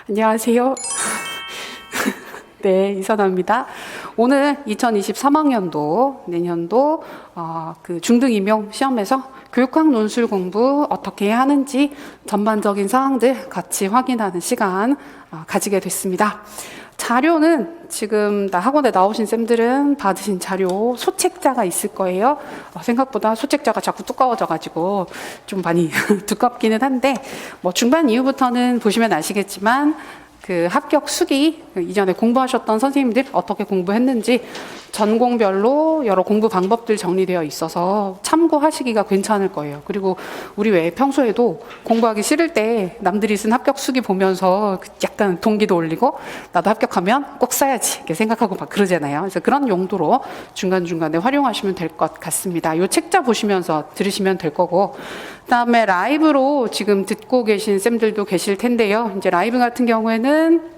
안녕하세요. 네, 이선아입니다. 오늘 2023학년도 내년도 그 중등 임용 시험에서 교육학 논술 공부 어떻게 해야 하는지 전반적인 사항들 같이 확인하는 시간 가지게 됐습니다. 자료는 지금 학원에 나오신 쌤들은 받으신 자료 소책자가 있을 거예요. 생각보다 소책자가 자꾸 두꺼워져가지고 좀 많이 두껍기는 한데 뭐 중반 이후부터는 보시면 아시겠지만 그 합격 수기, 이전에 공부하셨던 선생님들 어떻게 공부했는지 전공별로 여러 공부 방법들 정리되어 있어서 참고하시기가 괜찮을 거예요. 그리고 우리 왜 평소에도 공부하기 싫을 때 남들이 쓴 합격 수기 보면서 약간 동기도 올리고 나도 합격하면 꼭 써야지 이렇게 생각하고 막 그러잖아요. 그래서 그런 용도로 중간중간에 활용하시면 될 것 같습니다. 이 책자 보시면서 들으시면 될 거고, 그다음에 라이브로 지금 듣고 계신 쌤들도 계실 텐데요. 이제 라이브 같은 경우에는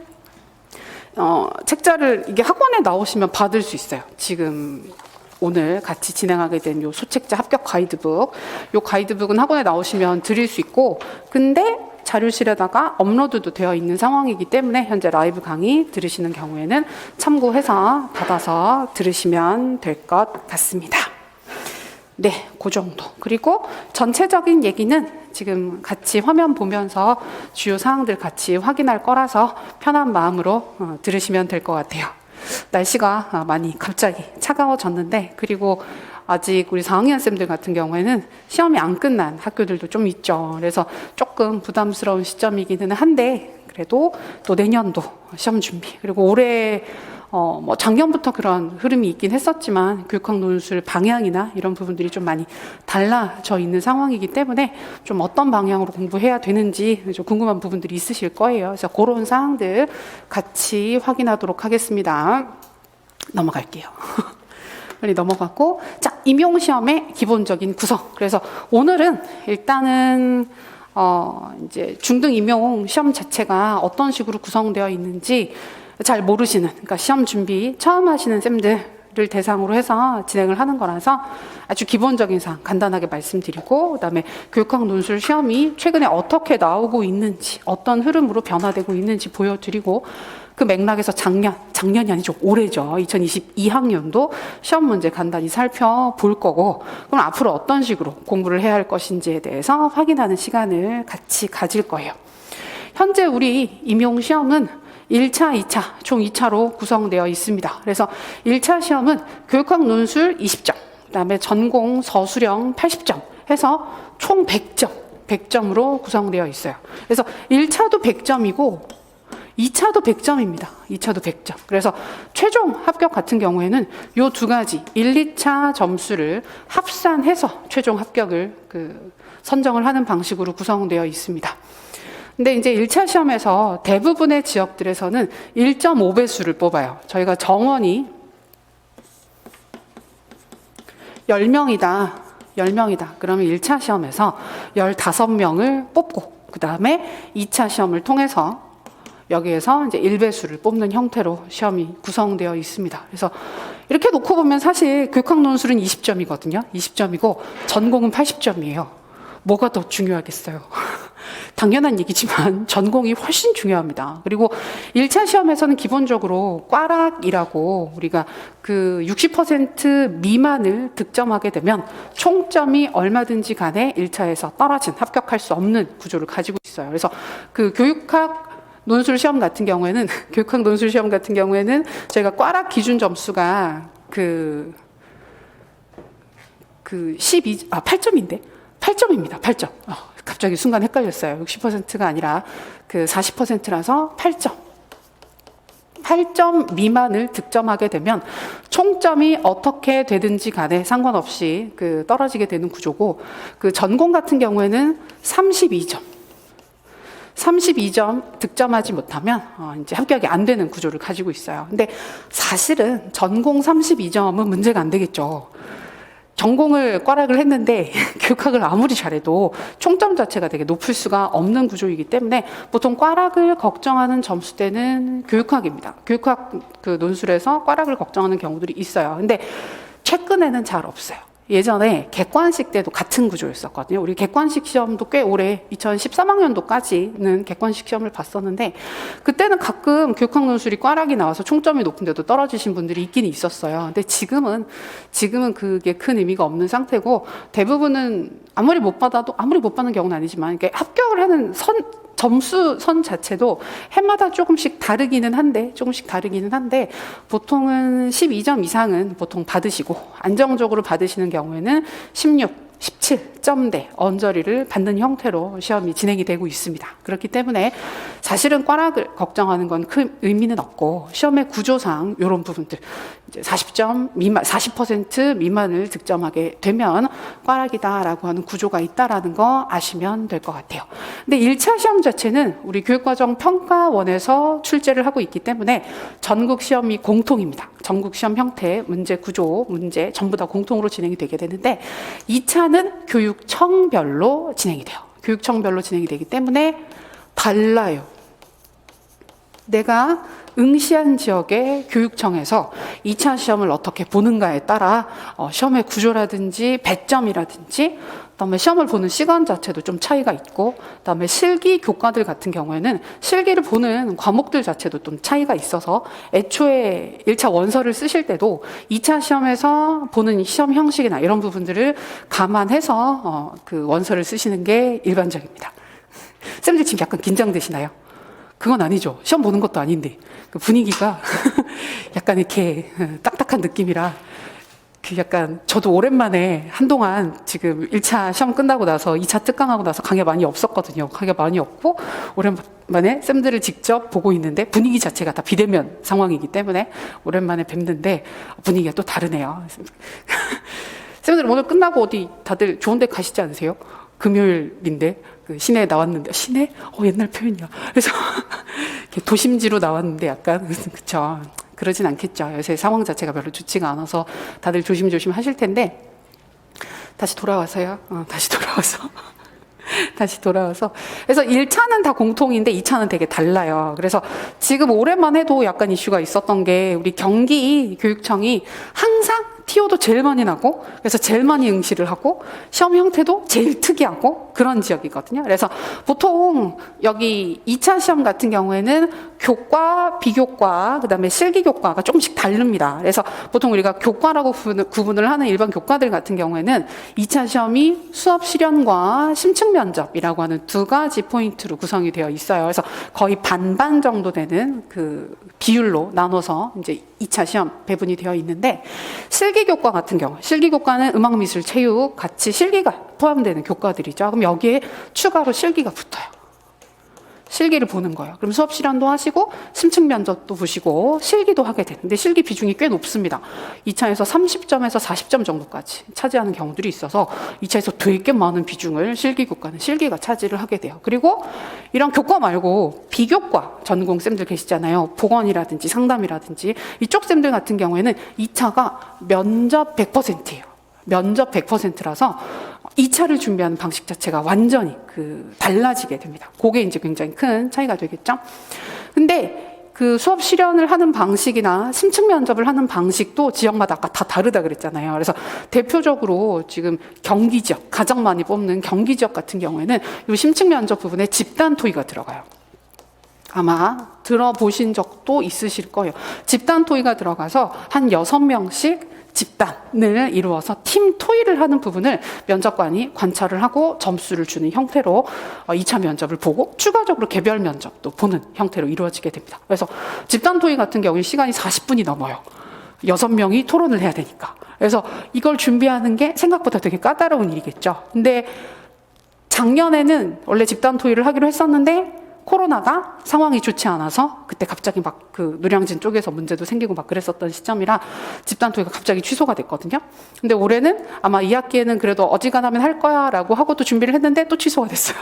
책자를 이게 학원에 나오시면 받을 수 있어요. 지금 오늘 같이 진행하게 된 요 소책자 합격 가이드북, 요 가이드북은 학원에 나오시면 드릴 수 있고, 근데 자료실에다가 업로드도 되어 있는 상황이기 때문에 현재 라이브 강의 들으시는 경우에는 참고해서 받아서 들으시면 될 것 같습니다. 네, 그 정도. 그리고 전체적인 얘기는 지금 같이 화면 보면서 주요 사항들 같이 확인할 거라서 편한 마음으로 들으시면 될 것 같아요. 날씨가 많이 갑자기 차가워졌는데, 그리고 아직 우리 4학년 쌤들 같은 경우에는 시험이 안 끝난 학교들도 좀 있죠. 그래서 조금 부담스러운 시점이기는 한데, 그래도 또 내년도 시험 준비, 그리고 올해 뭐 작년부터 그런 흐름이 있긴 했었지만 교육학 논술 방향이나 이런 부분들이 좀 많이 달라져 있는 상황이기 때문에 좀 어떤 방향으로 공부해야 되는지 좀 궁금한 부분들이 있으실 거예요. 그래서 그런 사항들 같이 확인하도록 하겠습니다. 넘어갈게요. 빨리 넘어가고, 자, 임용시험의 기본적인 구성. 그래서 오늘은 일단은 이제 중등 임용 시험 자체가 어떤 식으로 구성되어 있는지 잘 모르시는, 그러니까 시험 준비 처음 하시는 쌤들을 대상으로 해서 진행을 하는 거라서 아주 기본적인 사항 간단하게 말씀드리고, 그다음에 교육학 논술 시험이 최근에 어떻게 나오고 있는지, 어떤 흐름으로 변화되고 있는지 보여드리고, 그 맥락에서 작년이 아니죠, 올해죠, 2022학년도 시험 문제 간단히 살펴볼 거고, 그럼 앞으로 어떤 식으로 공부를 해야 할 것인지에 대해서 확인하는 시간을 같이 가질 거예요. 현재 우리 임용 시험은 1차, 2차, 총 2차로 구성되어 있습니다. 그래서 1차 시험은 교육학 논술 20점, 그다음에 전공 서술형 80점 해서 총 100점, 100점으로 구성되어 있어요. 그래서 1차도 100점이고 2차도 100점입니다. 2차도 100점. 그래서 최종 합격 같은 경우에는 요 두 가지 1, 2차 점수를 합산해서 최종 합격을 선정을 하는 방식으로 구성되어 있습니다. 근데 이제 1차 시험에서 대부분의 지역들에서는 1.5배수를 뽑아요. 저희가 정원이 10명이다. 그러면 1차 시험에서 15명을 뽑고, 그 다음에 2차 시험을 통해서 여기에서 이제 1배수를 뽑는 형태로 시험이 구성되어 있습니다. 그래서 이렇게 놓고 보면 사실 교육학 논술은 20점이거든요. 20점이고 전공은 80점이에요. 뭐가 더 중요하겠어요? 당연한 얘기지만 전공이 훨씬 중요합니다. 그리고 1차 시험에서는 기본적으로 꽈락이라고 우리가 그 60% 미만을 득점하게 되면 총점이 얼마든지 간에 1차에서 떨어진, 합격할 수 없는 구조를 가지고 있어요. 그래서 그 교육학 논술 시험 같은 경우에는 저희가 꽈락 기준 점수가 8점인데 8점입니다. 8점. 갑자기 순간 헷갈렸어요. 60%가 아니라 40%라서 8점. 8점 미만을 득점하게 되면 총점이 어떻게 되든지 간에 상관없이 떨어지게 되는 구조고, 전공 같은 경우에는 32점 득점하지 못하면 이제 합격이 안 되는 구조를 가지고 있어요. 근데 사실은 전공 32점은 문제가 안 되겠죠. 전공을 꽈락을 했는데 교육학을 아무리 잘해도 총점 자체가 되게 높을 수가 없는 구조이기 때문에 보통 꽈락을 걱정하는 점수대는 교육학입니다. 교육학 논술에서 꽈락을 걱정하는 경우들이 있어요. 근데 최근에는 잘 없어요. 예전에 객관식 때도 같은 구조였었거든요. 우리 객관식 시험도 꽤 오래 2013학년도까지는 객관식 시험을 봤었는데 그때는 가끔 교육학논술이 꽈락이 나와서 총점이 높은데도 떨어지신 분들이 있긴 있었어요. 근데 지금은 그게 큰 의미가 없는 상태고 대부분은 아무리 못 받는 경우는 아니지만 이게 합격을 하는 점수 선 자체도 해마다 조금씩 다르기는 한데 보통은 12점 이상은 보통 받으시고 안정적으로 받으시는 경우에는 16, 17점대 언저리를 받는 형태로 시험이 진행이 되고 있습니다. 그렇기 때문에 사실은 꽈락을 걱정하는 건 큰 의미는 없고 시험의 구조상 이런 부분들 이제 40점 미만, 40% 미만을 득점하게 되면 꽈락이다라고 하는 구조가 있다라는 거 아시면 될 것 같아요. 근데 1차 시험 자체는 우리 교육과정 평가원에서 출제를 하고 있기 때문에 전국 시험이 공통입니다. 전국 시험 형태, 문제 구조, 문제 전부 다 공통으로 진행이 되게 되는데 2차는 교육청별로 진행이 돼요. 교육청별로 진행이 되기 때문에 달라요. 내가 응시한 지역의 교육청에서 2차 시험을 어떻게 보는가에 따라 시험의 구조라든지 배점이라든지 그다음에 시험을 보는 시간 자체도 좀 차이가 있고 그다음에 실기 교과들 같은 경우에는 실기를 보는 과목들 자체도 좀 차이가 있어서 애초에 1차 원서를 쓰실 때도 2차 시험에서 보는 시험 형식이나 이런 부분들을 감안해서 그 원서를 쓰시는 게 일반적입니다. 쌤들 지금 약간 긴장되시나요? 그건 아니죠. 시험 보는 것도 아닌데 그 분위기가 약간 이렇게 딱딱한 느낌이라 그 약간 저도 오랜만에 한동안 지금 1차 시험 끝나고 나서 2차 특강하고 나서 강의가 많이 없었거든요. 강의가 많이 없고 오랜만에 쌤들을 직접 보고 있는데 분위기 자체가 다 비대면 상황이기 때문에 오랜만에 뵙는데 분위기가 또 다르네요. 쌤들 오늘 끝나고 어디 다들 좋은 데 가시지 않으세요? 금요일인데 그 시내에 나왔는데 시내? 옛날 표현이야. 그래서 도심지로 나왔는데 약간 그쵸. 그러진 않겠죠. 요새 상황 자체가 별로 좋지가 않아서 다들 조심조심 하실 텐데 다시 돌아와서요. 다시 돌아와서 그래서 1차는 다 공통인데 2차는 되게 달라요. 그래서 지금 올해만 해도 약간 이슈가 있었던 게 우리 경기 교육청이 항상 TO도 제일 많이 나고 그래서 제일 많이 응시를 하고 시험 형태도 제일 특이하고 그런 지역이거든요. 그래서 보통 여기 2차 시험 같은 경우에는 교과, 비교과, 그다음에 실기 교과가 조금씩 다릅니다. 그래서 보통 우리가 교과라고 구분을 하는 일반 교과들 같은 경우에는 2차 시험이 수업 실연과 심층 면접이라고 하는 두 가지 포인트로 구성이 되어 있어요. 그래서 거의 반반 정도 되는 그 비율로 나눠서 이제 2차 시험 배분이 되어 있는데 실기 교과 같은 경우, 실기 교과는 음악, 미술, 체육 같이 실기가 포함되는 교과들이죠. 그럼 여기에 추가로 실기가 붙어요. 실기를 보는 거예요. 그럼 수업 실현도 하시고 심층 면접도 보시고 실기도 하게 되는데 실기 비중이 꽤 높습니다. 2차에서 30점에서 40점 정도까지 차지하는 경우들이 있어서 2차에서 되게 많은 비중을 실기 교과는 실기가 차지를 하게 돼요. 그리고 이런 교과 말고 비교과 전공 쌤들 계시잖아요. 보건이라든지 상담이라든지 이쪽 쌤들 같은 경우에는 2차가 면접 100%예요. 면접 100%라서 2차를 준비하는 방식 자체가 완전히 달라지게 됩니다. 그게 이제 굉장히 큰 차이가 되겠죠. 근데 그 수업 실현을 하는 방식이나 심층 면접을 하는 방식도 지역마다 아까 다 다르다 그랬잖아요. 그래서 대표적으로 지금 경기 지역, 가장 많이 뽑는 경기 지역 같은 경우에는 이 심층 면접 부분에 집단 토의가 들어가요. 아마 들어보신 적도 있으실 거예요. 집단 토의가 들어가서 한 6명씩 집단을 이루어서 팀 토의를 하는 부분을 면접관이 관찰을 하고 점수를 주는 형태로 2차 면접을 보고 추가적으로 개별 면접도 보는 형태로 이루어지게 됩니다. 그래서 집단 토의 같은 경우는 시간이 40분이 넘어요. 6명이 토론을 해야 되니까. 그래서 이걸 준비하는 게 생각보다 되게 까다로운 일이겠죠. 근데 작년에는 원래 집단 토의를 하기로 했었는데 코로나가 상황이 좋지 않아서 그때 갑자기 막 그 노량진 쪽에서 문제도 생기고 막 그랬었던 시점이라 집단 토의가 갑자기 취소가 됐거든요. 근데 올해는 아마 2학기에는 그래도 어지간하면 할 거야 라고 하고 또 준비를 했는데 또 취소가 됐어요.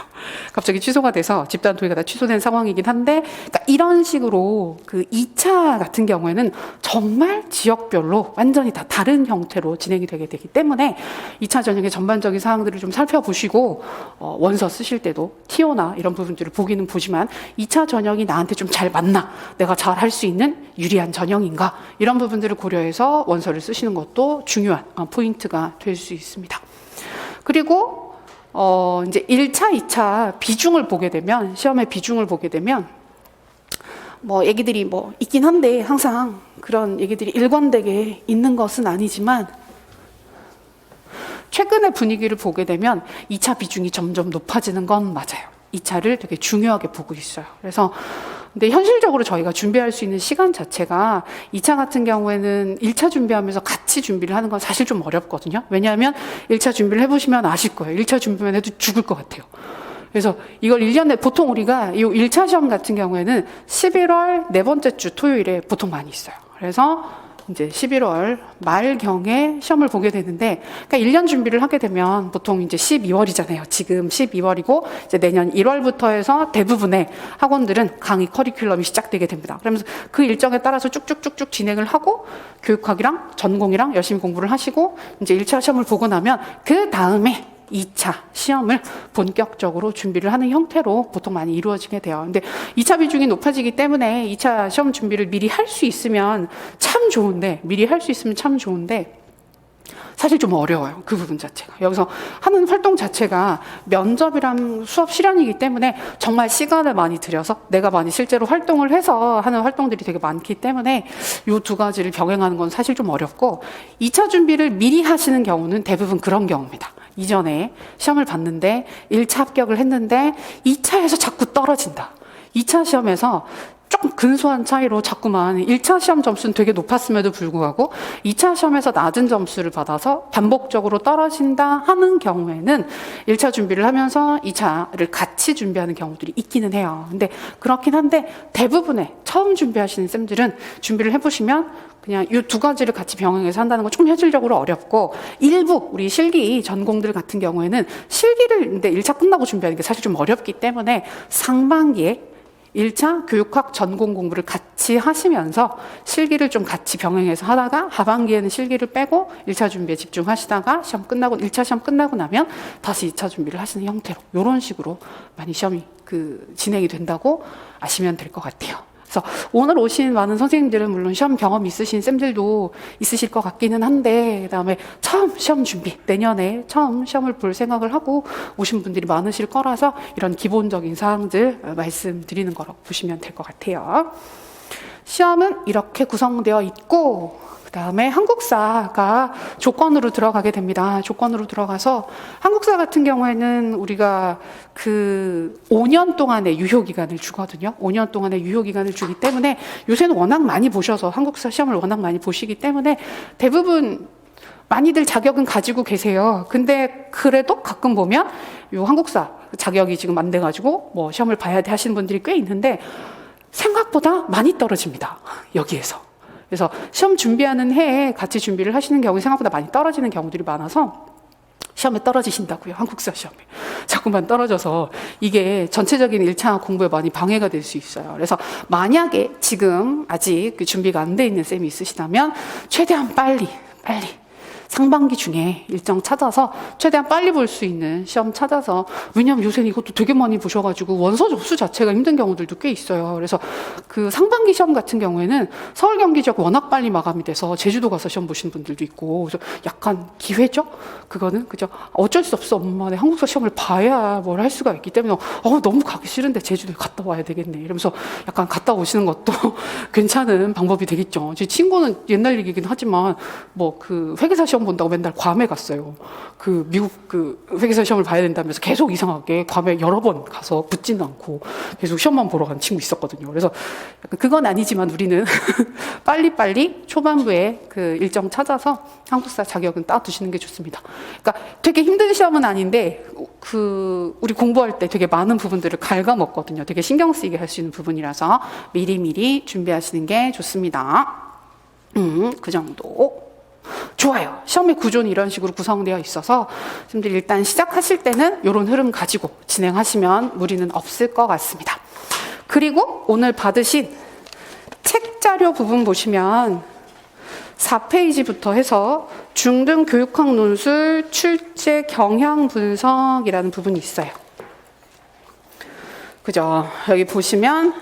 갑자기 취소가 돼서 집단 토의가 다 취소된 상황이긴 한데 그러니까 이런 식으로 그 2차 같은 경우에는 정말 지역별로 완전히 다 다른 형태로 진행이 되게 되기 때문에 2차 전형의 전반적인 사항들을 좀 살펴보시고 원서 쓰실 때도 TO나 이런 부분들을 보기는 보시면 해보시지만 2차 전형이 나한테 좀 잘 맞나? 내가 잘 할 수 있는 유리한 전형인가? 이런 부분들을 고려해서 원서를 쓰시는 것도 중요한 포인트가 될 수 있습니다. 그리고 이제 1차, 2차 비중을 보게 되면, 시험의 비중을 보게 되면 뭐 얘기들이 뭐 있긴 한데 항상 그런 얘기들이 일관되게 있는 것은 아니지만 최근의 분위기를 보게 되면 2차 비중이 점점 높아지는 건 맞아요. 2차를 되게 중요하게 보고 있어요. 그래서 근데 현실적으로 저희가 준비할 수 있는 시간 자체가 2차 같은 경우에는 1차 준비하면서 같이 준비를 하는 건 사실 좀 어렵거든요. 왜냐하면 1차 준비를 해보시면 아실 거예요. 1차 준비만 해도 죽을 것 같아요. 그래서 이걸 1년에 보통 우리가 이 1차 시험 같은 경우에는 11월 네 번째 주 토요일에 보통 많이 있어요. 그래서 이제 11월 말경에 시험을 보게 되는데, 그러니까 1년 준비를 하게 되면 보통 이제 12월이잖아요. 지금 12월이고 이제 내년 1월부터 해서 대부분의 학원들은 강의 커리큘럼이 시작되게 됩니다. 그러면서 그 일정에 따라서 쭉쭉쭉쭉 진행을 하고 교육학이랑 전공이랑 열심히 공부를 하시고 이제 1차 시험을 보고 나면 그 다음에 2차 시험을 본격적으로 준비를 하는 형태로 보통 많이 이루어지게 돼요. 근데 2차 비중이 높아지기 때문에 2차 시험 준비를 미리 할 수 있으면 참 좋은데, 사실 좀 어려워요. 그 부분 자체가. 여기서 하는 활동 자체가 면접이랑 수업 실현이기 때문에 정말 시간을 많이 들여서 내가 많이 실제로 활동을 해서 하는 활동들이 되게 많기 때문에 이 두 가지를 병행하는 건 사실 좀 어렵고, 2차 준비를 미리 하시는 경우는 대부분 그런 경우입니다. 이전에 시험을 봤는데 1차 합격을 했는데 2차에서 자꾸 떨어진다. 2차 시험에서 조금 근소한 차이로 자꾸만 1차 시험 점수는 되게 높았음에도 불구하고 2차 시험에서 낮은 점수를 받아서 반복적으로 떨어진다 하는 경우에는 1차 준비를 하면서 2차를 같이 준비하는 경우들이 있기는 해요. 근데 그렇긴 한데 대부분의 처음 준비하시는 쌤들은 준비를 해보시면 그냥 이 두 가지를 같이 병행해서 한다는 건 좀 현실적으로 어렵고, 일부 우리 실기 전공들 같은 경우에는 실기를 근데 1차 끝나고 준비하는 게 사실 좀 어렵기 때문에 상반기에 1차 교육학 전공 공부를 같이 하시면서 실기를 좀 같이 병행해서 하다가 하반기에는 실기를 빼고 1차 준비에 집중하시다가 시험 끝나고 1차 시험 끝나고 나면 다시 2차 준비를 하시는 형태로 이런 식으로 많이 시험이 진행이 된다고 아시면 될 것 같아요. 그래서 오늘 오신 많은 선생님들은 물론 시험 경험 있으신 쌤들도 있으실 것 같기는 한데, 그다음에 처음 시험 준비, 내년에 처음 시험을 볼 생각을 하고 오신 분들이 많으실 거라서 이런 기본적인 사항들 말씀드리는 거라고 보시면 될 것 같아요. 시험은 이렇게 구성되어 있고, 그다음에 한국사가 조건으로 들어가게 됩니다. 조건으로 들어가서 한국사 같은 경우에는 우리가 5년 동안의 유효기간을 주거든요. 5년 동안의 유효기간을 주기 때문에 요새는 워낙 많이 보셔서 한국사 시험을 워낙 많이 보시기 때문에 대부분 많이들 자격은 가지고 계세요. 근데 그래도 가끔 보면 요 한국사 자격이 지금 안 돼가지고 뭐 시험을 봐야 돼 하시는 분들이 꽤 있는데 생각보다 많이 떨어집니다. 여기에서. 그래서 시험 준비하는 해에 같이 준비를 하시는 경우에 생각보다 많이 떨어지는 경우들이 많아서 시험에 떨어지신다고요. 한국사 시험에. 자꾸만 떨어져서 이게 전체적인 1차 공부에 많이 방해가 될 수 있어요. 그래서 만약에 지금 아직 준비가 안 돼 있는 쌤이 있으시다면 최대한 빨리 상반기 중에 일정 찾아서 최대한 빨리 볼 수 있는 시험 찾아서, 왜냐하면 요새는 이것도 되게 많이 보셔가지고 원서 접수 자체가 힘든 경우들도 꽤 있어요. 그래서 상반기 시험 같은 경우에는 서울 경기 지역 워낙 빨리 마감이 돼서 제주도 가서 시험 보시는 분들도 있고, 그래서 약간 기회죠? 그거는 그죠? 어쩔 수 없어. 엄마네 한국사 시험을 봐야 뭘 할 수가 있기 때문에 너무 가기 싫은데 제주도에 갔다 와야 되겠네 이러면서 약간 갔다 오시는 것도 괜찮은 방법이 되겠죠. 제 친구는 옛날 얘기긴 하지만 회계사 시험 본다고 맨날 괌에 갔어요. 미국 회계사 시험을 봐야 된다면서 계속 이상하게 괌에 여러 번 가서 붙지는 않고 계속 시험만 보러 간 친구 있었거든요. 그래서 그건 아니지만 우리는 빨리빨리 초반부에 일정 찾아서 한국사 자격은 따두시는 게 좋습니다. 그러니까 되게 힘든 시험은 아닌데 우리 공부할 때 되게 많은 부분들을 갉아먹거든요. 되게 신경 쓰이게 할 수 있는 부분이라서 미리미리 준비하시는 게 좋습니다. 그 정도. 좋아요. 시험의 구조는 이런 식으로 구성되어 있어서 선생님들이 일단 시작하실 때는 이런 흐름 가지고 진행하시면 무리는 없을 것 같습니다. 그리고 오늘 받으신 책 자료 부분 보시면 4페이지부터 해서 중등 교육학 논술 출제 경향 분석이라는 부분이 있어요. 그죠? 여기 보시면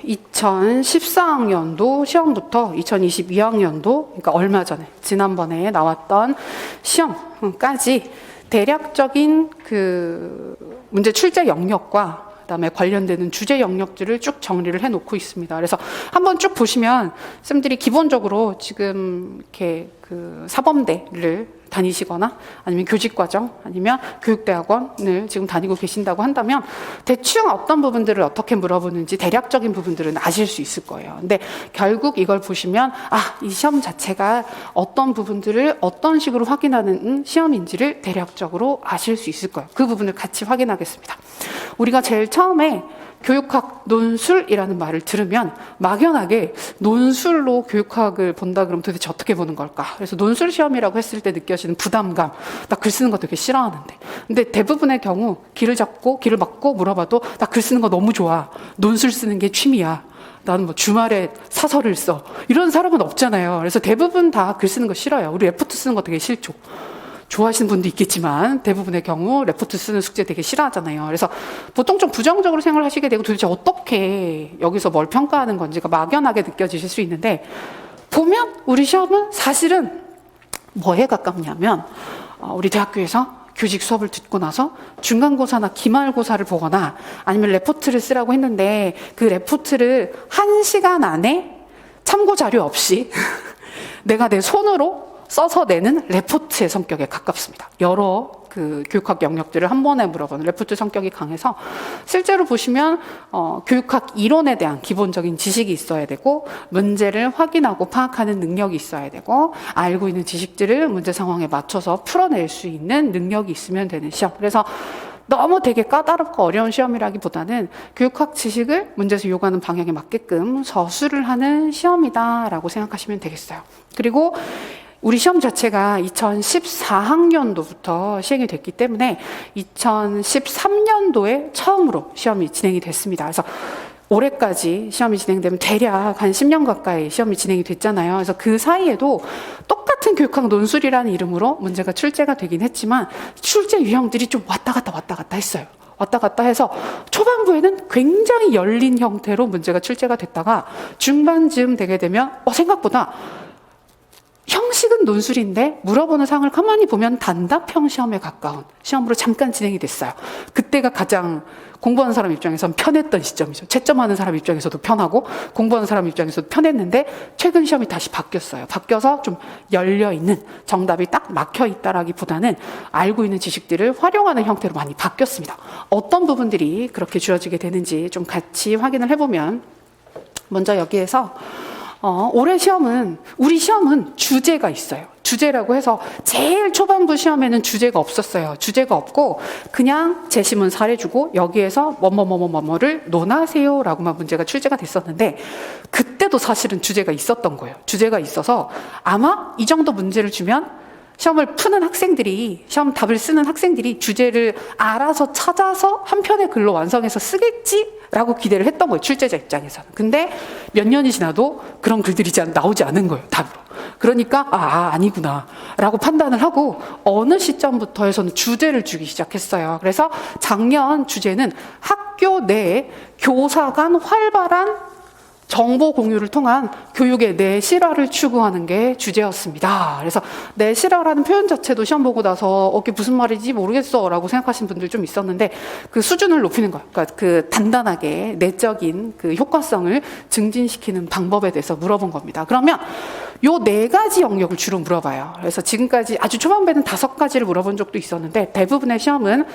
2014학년도 시험부터 2022학년도, 그러니까 얼마 전에 지난번에 나왔던 시험까지 대략적인 그 문제 출제 영역과 그다음에 관련되는 주제 영역들을 쭉 정리를 해놓고 있습니다. 그래서 한번 쭉 보시면 쌤들이 기본적으로 지금 이렇게 그 사범대를 다니시거나 아니면 교직과정 아니면 교육대학원을 지금 다니고 계신다고 한다면 대충 어떤 부분들을 어떻게 물어보는지 대략적인 부분들은 아실 수 있을 거예요. 근데 결국 이걸 보시면 이 시험 자체가 어떤 부분들을 어떤 식으로 확인하는 시험인지를 대략적으로 아실 수 있을 거예요. 그 부분을 같이 확인하겠습니다. 우리가 제일 처음에 교육학 논술이라는 말을 들으면 막연하게 논술로 교육학을 본다 그러면 도대체 어떻게 보는 걸까? 그래서 논술 시험이라고 했을 때 느껴지는 부담감, 나 글 쓰는 거 되게 싫어하는데. 근데 대부분의 경우 길을 막고 물어봐도 나 글 쓰는 거 너무 좋아. 논술 쓰는 게 취미야. 나는 뭐 주말에 사설을 써. 이런 사람은 없잖아요. 그래서 대부분 다 글 쓰는 거 싫어요. 우리 레포트 쓰는 거 되게 싫죠. 좋아하시는 분도 있겠지만 대부분의 경우 레포트 쓰는 숙제 되게 싫어하잖아요. 그래서 보통 좀 부정적으로 생각을 하시게 되고 도대체 어떻게 여기서 뭘 평가하는 건지가 막연하게 느껴지실 수 있는데 보면 우리 시험은 사실은 뭐에 가깝냐면 우리 대학교에서 교직 수업을 듣고 나서 중간고사나 기말고사를 보거나 아니면 레포트를 쓰라고 했는데 그 레포트를 1시간 안에 참고 자료 없이 내가 내 손으로 써서 내는 레포트의 성격에 가깝습니다. 여러 그 교육학 영역들을 한 번에 물어보는 레포트 성격이 강해서 실제로 보시면 교육학 이론에 대한 기본적인 지식이 있어야 되고 문제를 확인하고 파악하는 능력이 있어야 되고 알고 있는 지식들을 문제 상황에 맞춰서 풀어낼 수 있는 능력이 있으면 되는 시험. 그래서 너무 되게 까다롭고 어려운 시험이라기보다는 교육학 지식을 문제에서 요구하는 방향에 맞게끔 서술을 하는 시험이다라고 생각하시면 되겠어요. 그리고 우리 시험 자체가 2014학년도부터 시행이 됐기 때문에 2013년도에 처음으로 시험이 진행이 됐습니다. 그래서 올해까지 시험이 진행되면 대략 한 10년 가까이 시험이 진행이 됐잖아요. 그래서 그 사이에도 똑같은 교육학 논술이라는 이름으로 문제가 출제가 되긴 했지만 출제 유형들이 좀 왔다 갔다 했어요. 왔다 갔다 해서 초반부에는 굉장히 열린 형태로 문제가 출제가 됐다가 중반쯤 되게 되면 생각보다 형식은 논술인데 물어보는 사항을 가만히 보면 단답형 시험에 가까운 시험으로 잠깐 진행이 됐어요. 그때가 가장 공부하는 사람 입장에서는 편했던 시점이죠. 채점하는 사람 입장에서도 편하고 공부하는 사람 입장에서도 편했는데 최근 시험이 다시 바뀌었어요. 바뀌어서 좀 열려있는 정답이 딱 막혀있다라기보다는 알고 있는 지식들을 활용하는 형태로 많이 바뀌었습니다. 어떤 부분들이 그렇게 주어지게 되는지 좀 같이 확인을 해보면 먼저 여기에서 올해 시험은 우리 시험은 주제가 있어요. 주제라고 해서 제일 초반부 시험에는 주제가 없었어요. 주제가 없고 그냥 제시문 사례 주고 여기에서 뭐뭐뭐뭐뭐를 논하세요라고만 문제가 출제가 됐었는데 그때도 사실은 주제가 있었던 거예요. 주제가 있어서 아마 이 정도 문제를 주면 시험을 푸는 학생들이, 시험 답을 쓰는 학생들이 주제를 알아서 찾아서 한 편의 글로 완성해서 쓰겠지라고 기대를 했던 거예요. 출제자 입장에서는. 근데 몇 년이 지나도 그런 글들이 나오지 않은 거예요. 답으로. 그러니까 아니구나 라고 판단을 하고 어느 시점부터 해서는 주제를 주기 시작했어요. 그래서 작년 주제는 학교 내에 교사 간 활발한 정보 공유를 통한 교육의 내실화를 추구하는 게 주제였습니다. 그래서 내실화라는 표현 자체도 시험 보고 나서 이게 무슨 말이지 모르겠어 라고 생각하신 분들 좀 있었는데 그 수준을 높이는 거예요. 그러니까 그 단단하게 내적인 그 효과성을 증진시키는 방법에 대해서 물어본 겁니다. 그러면 요 4가지 영역을 주로 물어봐요. 그래서 지금까지 아주 초반부에는 5가지를 물어본 적도 있었는데 대부분의 시험은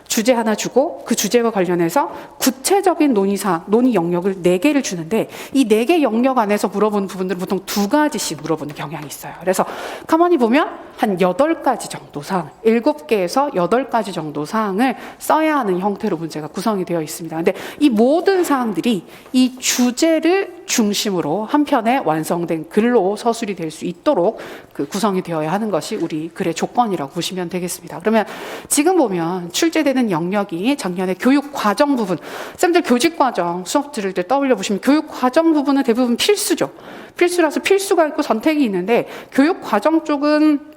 주제 하나 주고 그 주제와 관련해서 구체적인 논의 영역을 4개를 주는데 이 4개 영역 안에서 물어보는 부분들은 보통 2가지씩 물어보는 경향이 있어요. 그래서 가만히 보면 한 8가지 정도 사항, 7개에서 8가지 정도 사항을 써야 하는 형태로 문제가 구성이 되어 있습니다. 근데 이 모든 사항들이 이 주제를 중심으로 한 편의 완성된 글로 서술이 될 수 있도록 그 구성이 되어야 하는 것이 우리 글의 조건이라고 보시면 되겠습니다. 그러면 지금 보면 출제되는 영역이 작년에 교육 과정 부분, 쌤들 교직 과정 수업 들을 때 떠올려 보시면 교육 과정 부분은 대부분 필수죠. 필수라서 필수가 있고 선택이 있는데 교육 과정 쪽은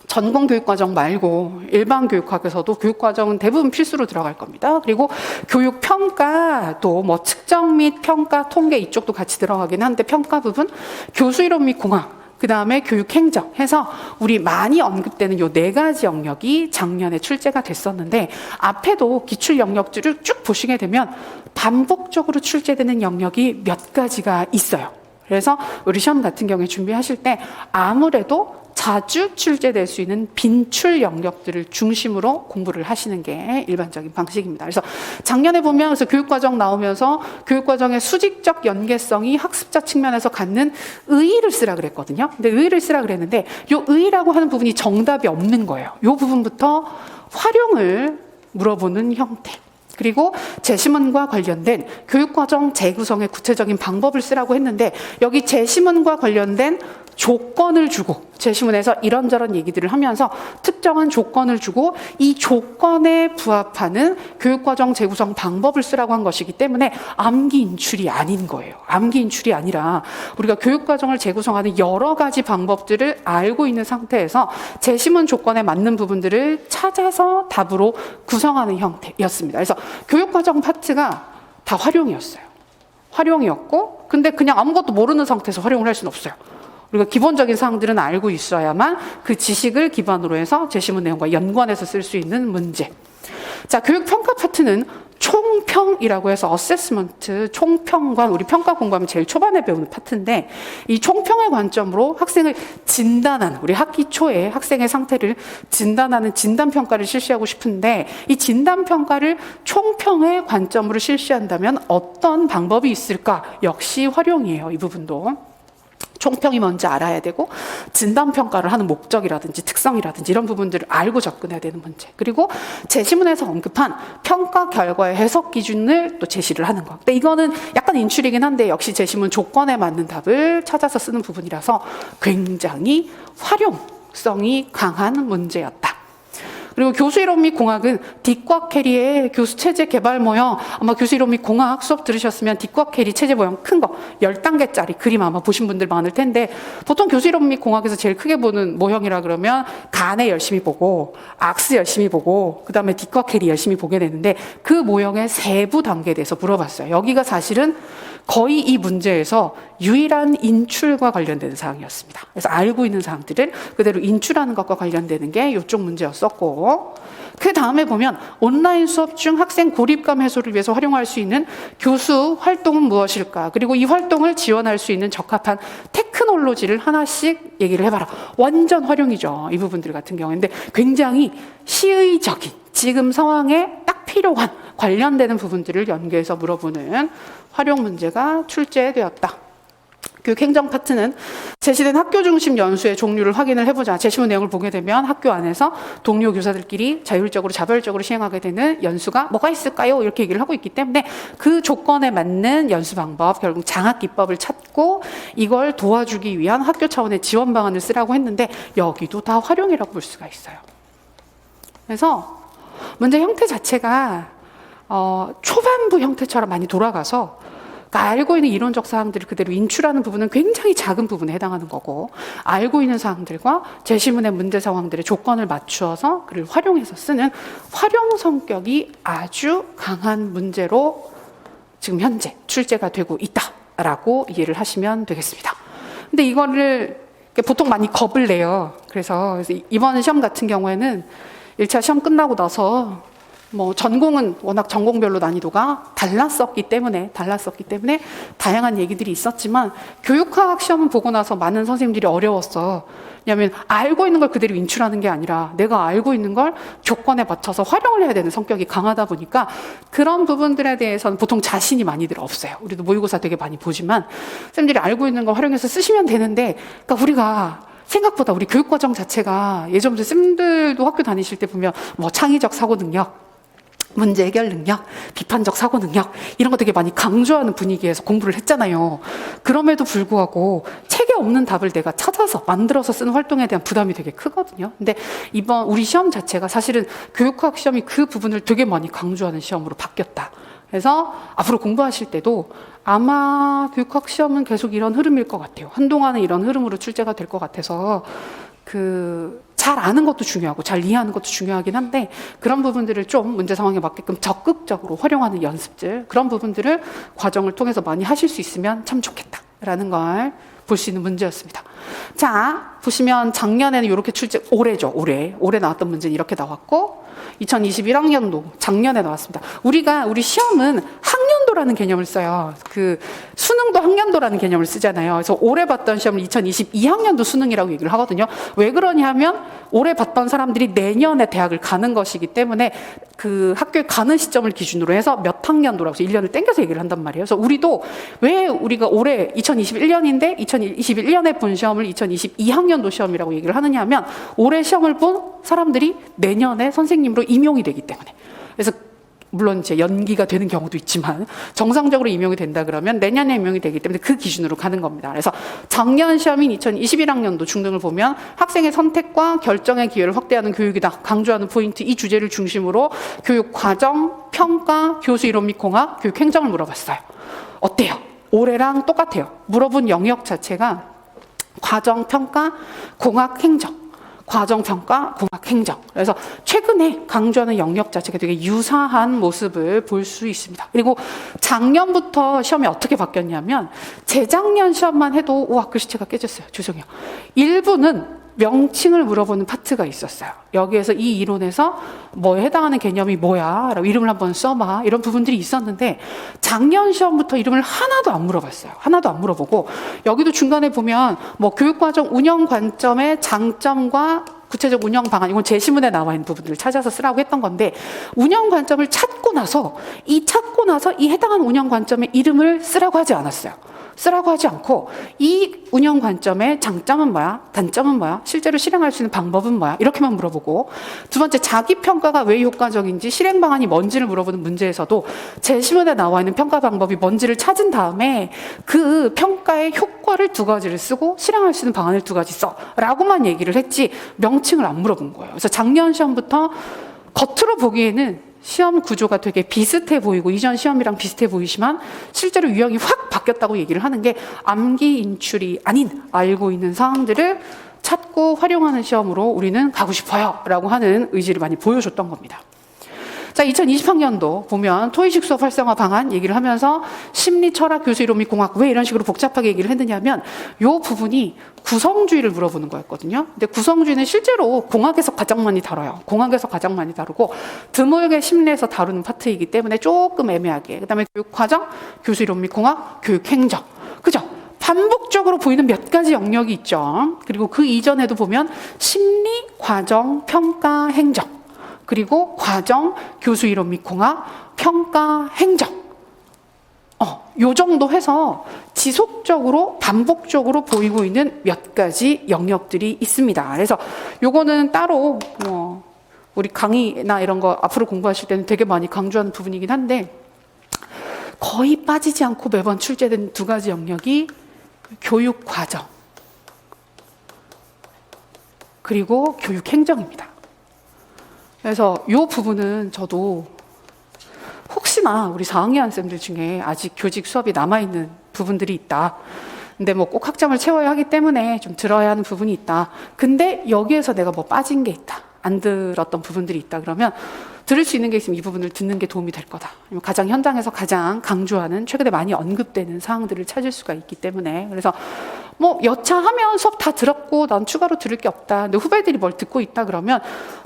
전공 교육과정 말고 일반 교육학에서도 교육과정은 대부분 필수로 들어갈 겁니다. 그리고 교육평가도 뭐 측정 및 평가, 통계 이쪽도 같이 들어가긴 한데 평가 부분, 교수이론 및 공학, 그 다음에 교육행정 해서 우리 많이 언급되는 요 4가지 영역이 작년에 출제가 됐었는데 앞에도 기출 영역들을 쭉 보시게 되면 반복적으로 출제되는 영역이 몇 가지가 있어요. 그래서 우리 시험 같은 경우에 준비하실 때 아무래도 자주 출제될 수 있는 빈출 영역들을 중심으로 공부를 하시는 게 일반적인 방식입니다. 그래서 작년에 보면 그래서 교육과정 나오면서 교육과정의 수직적 연계성이 학습자 측면에서 갖는 의의를 쓰라 그랬거든요. 근데 의의를 쓰라 그랬는데 이 의의라고 하는 부분이 정답이 없는 거예요. 이 부분부터 활용을 물어보는 형태. 그리고 제시문과 관련된 교육과정 재구성의 구체적인 방법을 쓰라고 했는데 여기 제시문과 관련된 조건을 주고 제시문에서 이런저런 얘기들을 하면서 특정한 조건을 주고 이 조건에 부합하는 교육과정 재구성 방법을 쓰라고 한 것이기 때문에 암기 인출이 아닌 거예요. 암기 인출이 아니라 우리가 교육과정을 재구성하는 여러 가지 방법들을 알고 있는 상태에서 제시문 조건에 맞는 부분들을 찾아서 답으로 구성하는 형태였습니다. 그래서 교육과정 파트가 다 활용이었어요. 활용이었고 근데 그냥 아무것도 모르는 상태에서 활용을 할 수는 없어요. 우리가 기본적인 사항들은 알고 있어야만 그 지식을 기반으로 해서 제시문 내용과 연관해서 쓸 수 있는 문제. 자, 교육평가 파트는 총평이라고 해서 어세스먼트, 총평관, 우리 평가 공부하면 제일 초반에 배우는 파트인데 이 총평의 관점으로 학생을 진단하는, 우리 학기 초에 학생의 상태를 진단하는 진단평가를 실시하고 싶은데 이 진단평가를 총평의 관점으로 실시한다면 어떤 방법이 있을까? 역시 활용이에요, 이 부분도. 총평이 뭔지 알아야 되고 진단평가를 하는 목적이라든지 특성이라든지 이런 부분들을 알고 접근해야 되는 문제. 그리고 제시문에서 언급한 평가 결과의 해석 기준을 또 제시를 하는 거. 근데 이거는 약간 인출이긴 한데 역시 제시문 조건에 맞는 답을 찾아서 쓰는 부분이라서 굉장히 활용성이 강한 문제였다. 그리고 교수이론 및 공학은 뒷과 캐리의 교수체제 개발 모형, 아마 교수이론 및 공학 수업 들으셨으면 뒷과 캐리 체제 모형 큰 거 10단계짜리 그림 아마 보신 분들 많을 텐데 보통 교수이론 및 공학에서 제일 크게 보는 모형이라 그러면 간에 열심히 보고 악스 열심히 보고 그 다음에 뒷과 캐리 열심히 보게 되는데 그 모형의 세부 단계에 대해서 물어봤어요. 여기가 사실은 거의 이 문제에서 유일한 인출과 관련된 사항이었습니다. 그래서 알고 있는 사항들을 그대로 인출하는 것과 관련되는 게 이쪽 문제였었고 그 다음에 보면 온라인 수업 중 학생 고립감 해소를 위해서 활용할 수 있는 교수 활동은 무엇일까? 그리고 이 활동을 지원할 수 있는 적합한 테크놀로지를 하나씩 얘기를 해봐라. 완전 활용이죠. 이 부분들 같은 경우에. 근데 굉장히 시의적인 지금 상황에 딱 필요한 관련되는 부분들을 연계해서 물어보는 활용 문제가 출제되었다. 교육행정 파트는 제시된 학교 중심 연수의 종류를 확인을 해보자. 제시문 내용을 보게 되면 학교 안에서 동료 교사들끼리 자율적으로 자발적으로 시행하게 되는 연수가 뭐가 있을까요? 이렇게 얘기를 하고 있기 때문에 그 조건에 맞는 연수 방법, 결국 장학기법을 찾고 이걸 도와주기 위한 학교 차원의 지원 방안을 쓰라고 했는데 여기도 다 활용이라고 볼 수가 있어요. 그래서 문제 형태 자체가 초반부 형태처럼 많이 돌아가서 그러니까 알고 있는 이론적 사항들을 그대로 인출하는 부분은 굉장히 작은 부분에 해당하는 거고 알고 있는 사항들과 제시문의 문제 상황들의 조건을 맞추어서 그를 활용해서 쓰는 활용 성격이 아주 강한 문제로 지금 현재 출제가 되고 있다라고 이해를 하시면 되겠습니다. 근데 이거를 보통 많이 겁을 내요. 그래서 이번 시험 같은 경우에는 1차 시험 끝나고 나서 뭐 전공은 워낙 전공별로 난이도가 달랐었기 때문에 다양한 얘기들이 있었지만 교육학학 시험을 보고 나서 많은 선생님들이 어려웠어. 왜냐하면 알고 있는 걸 그대로 인출하는 게 아니라 내가 알고 있는 걸 조건에 맞춰서 활용을 해야 되는 성격이 강하다 보니까 그런 부분들에 대해서는 보통 자신이 많이들 없어요. 우리도 모의고사 되게 많이 보지만 선생님들이 알고 있는 걸 활용해서 쓰시면 되는데 그러니까 우리가 생각보다 우리 교육과정 자체가 예전부터 쌤들도 학교 다니실 때 보면 뭐 창의적 사고 능력, 문제 해결 능력, 비판적 사고 능력 이런 거 되게 많이 강조하는 분위기에서 공부를 했잖아요. 그럼에도 불구하고 책에 없는 답을 내가 찾아서 만들어서 쓰는 활동에 대한 부담이 되게 크거든요. 근데 이번 우리 시험 자체가 사실은 교육학 시험이 그 부분을 되게 많이 강조하는 시험으로 바뀌었다. 그래서 앞으로 공부하실 때도 아마 교육학 시험은 계속 이런 흐름일 것 같아요. 한동안은 이런 흐름으로 출제가 될 것 같아서 잘 아는 것도 중요하고 잘 이해하는 것도 중요하긴 한데 그런 부분들을 좀 문제 상황에 맞게끔 적극적으로 활용하는 연습들, 그런 부분들을 과정을 통해서 많이 하실 수 있으면 참 좋겠다라는 걸 볼 수 있는 문제였습니다. 자, 보시면 작년에는 이렇게 올해죠. 올해 나왔던 문제는 이렇게 나왔고 2021학년도 작년에 나왔습니다. 우리 시험은 학년도라는 개념을 써요. 그 수능도 학년도라는 개념을 쓰잖아요. 그래서 올해 봤던 시험을 2022학년도 수능이라고 얘기를 하거든요. 왜 그러냐 하면 올해 봤던 사람들이 내년에 대학을 가는 것이기 때문에 그 학교에 가는 시점을 기준으로 해서 몇 학년도라고 해서 1년을 땡겨서 얘기를 한단 말이에요. 그래서 우리도 왜 우리가 올해 2021년인데 2021년에 본 시험을 2022학년도 시험이라고 얘기를 하느냐 하면 올해 시험을 본 사람들이 내년에 선생님으로 임용이 되기 때문에. 그래서 물론 이제 연기가 되는 경우도 있지만 정상적으로 임용이 된다 그러면 내년에 임용이 되기 때문에 그 기준으로 가는 겁니다. 그래서 작년 시험인 2021학년도 중등을 보면 학생의 선택과 결정의 기회를 확대하는 교육이다. 강조하는 포인트 이 주제를 중심으로 교육 과정, 평가, 교수 이론 및 공학, 교육 행정을 물어봤어요. 어때요? 올해랑 똑같아요. 물어본 영역 자체가 과정, 평가, 공학, 행정. 과정, 평가, 공학, 행정. 그래서 최근에 강조하는 영역 자체가 되게 유사한 모습을 볼 수 있습니다. 그리고 작년부터 시험이 어떻게 바뀌었냐면 재작년 시험만 해도 우와 글씨체가 깨졌어요. 죄송해요. 일부는 명칭을 물어보는 파트가 있었어요. 여기에서 이 이론에서 뭐에 해당하는 개념이 뭐야? 라고 이름을 한번 써봐. 이런 부분들이 있었는데 작년 시험부터 이름을 하나도 안 물어봤어요. 하나도 안 물어보고 여기도 중간에 보면 뭐 교육과정 운영 관점의 장점과 구체적 운영 방안, 이건 제시문에 나와 있는 부분들을 찾아서 쓰라고 했던 건데 운영 관점을 찾고 나서 이 해당하는 운영 관점의 이름을 쓰라고 하지 않았어요. 쓰라고 하지 않고 이 운영 관점의 장점은 뭐야? 단점은 뭐야? 실제로 실행할 수 있는 방법은 뭐야? 이렇게만 물어보고 두 번째 자기평가가 왜 효과적인지 실행 방안이 뭔지를 물어보는 문제에서도 제시문에 나와 있는 평가 방법이 뭔지를 찾은 다음에 그 평가의 효과를 두 가지를 쓰고 실행할 수 있는 방안을 두 가지 써 라고만 얘기를 했지 명칭을 안 물어본 거예요. 그래서 작년 시험부터 겉으로 보기에는 시험 구조가 되게 비슷해 보이고 이전 시험이랑 비슷해 보이지만 실제로 유형이 확 바뀌었다고 얘기를 하는 게 암기 인출이 아닌 알고 있는 사항들을 찾고 활용하는 시험으로 우리는 가고 싶어요 라고 하는 의지를 많이 보여줬던 겁니다. 자, 2020학년도 보면 토의식 수업 활성화 방안 얘기를 하면서 심리, 철학, 교수 이론 및 공학 왜 이런 식으로 복잡하게 얘기를 했느냐면 이 부분이 구성주의를 물어보는 거였거든요. 근데 구성주의는 실제로 공학에서 가장 많이 다뤄요. 공학에서 가장 많이 다루고 드물게 심리에서 다루는 파트이기 때문에 조금 애매하게. 그다음에 교육과정, 교수 이론 및 공학, 교육행정. 그죠? 반복적으로 보이는 몇 가지 영역이 있죠. 그리고 그 이전에도 보면 심리, 과정, 평가, 행정. 그리고 과정, 교수 이론 및 공학, 평가, 행정. 요 정도 해서 지속적으로 반복적으로 보이고 있는 몇 가지 영역들이 있습니다. 그래서 요거는 따로 우리 강의나 이런 거 앞으로 공부하실 때는 되게 많이 강조하는 부분이긴 한데 거의 빠지지 않고 매번 출제된 두 가지 영역이 교육 과정 그리고 교육 행정입니다. 그래서 이 부분은 저도 혹시나 우리 4학년 쌤들 중에 아직 교직 수업이 남아있는 부분들이 있다. 근데 뭐 꼭 학점을 채워야 하기 때문에 좀 들어야 하는 부분이 있다. 근데 여기에서 내가 뭐 빠진 게 있다. 안 들었던 부분들이 있다. 그러면 들을 수 있는 게 있으면 이 부분을 듣는 게 도움이 될 거다. 가장 현장에서 가장 강조하는 최근에 많이 언급되는 사항들을 찾을 수가 있기 때문에 그래서 뭐 여차하면 수업 다 들었고 난 추가로 들을 게 없다. 근데 후배들이 뭘 듣고 있다 그러면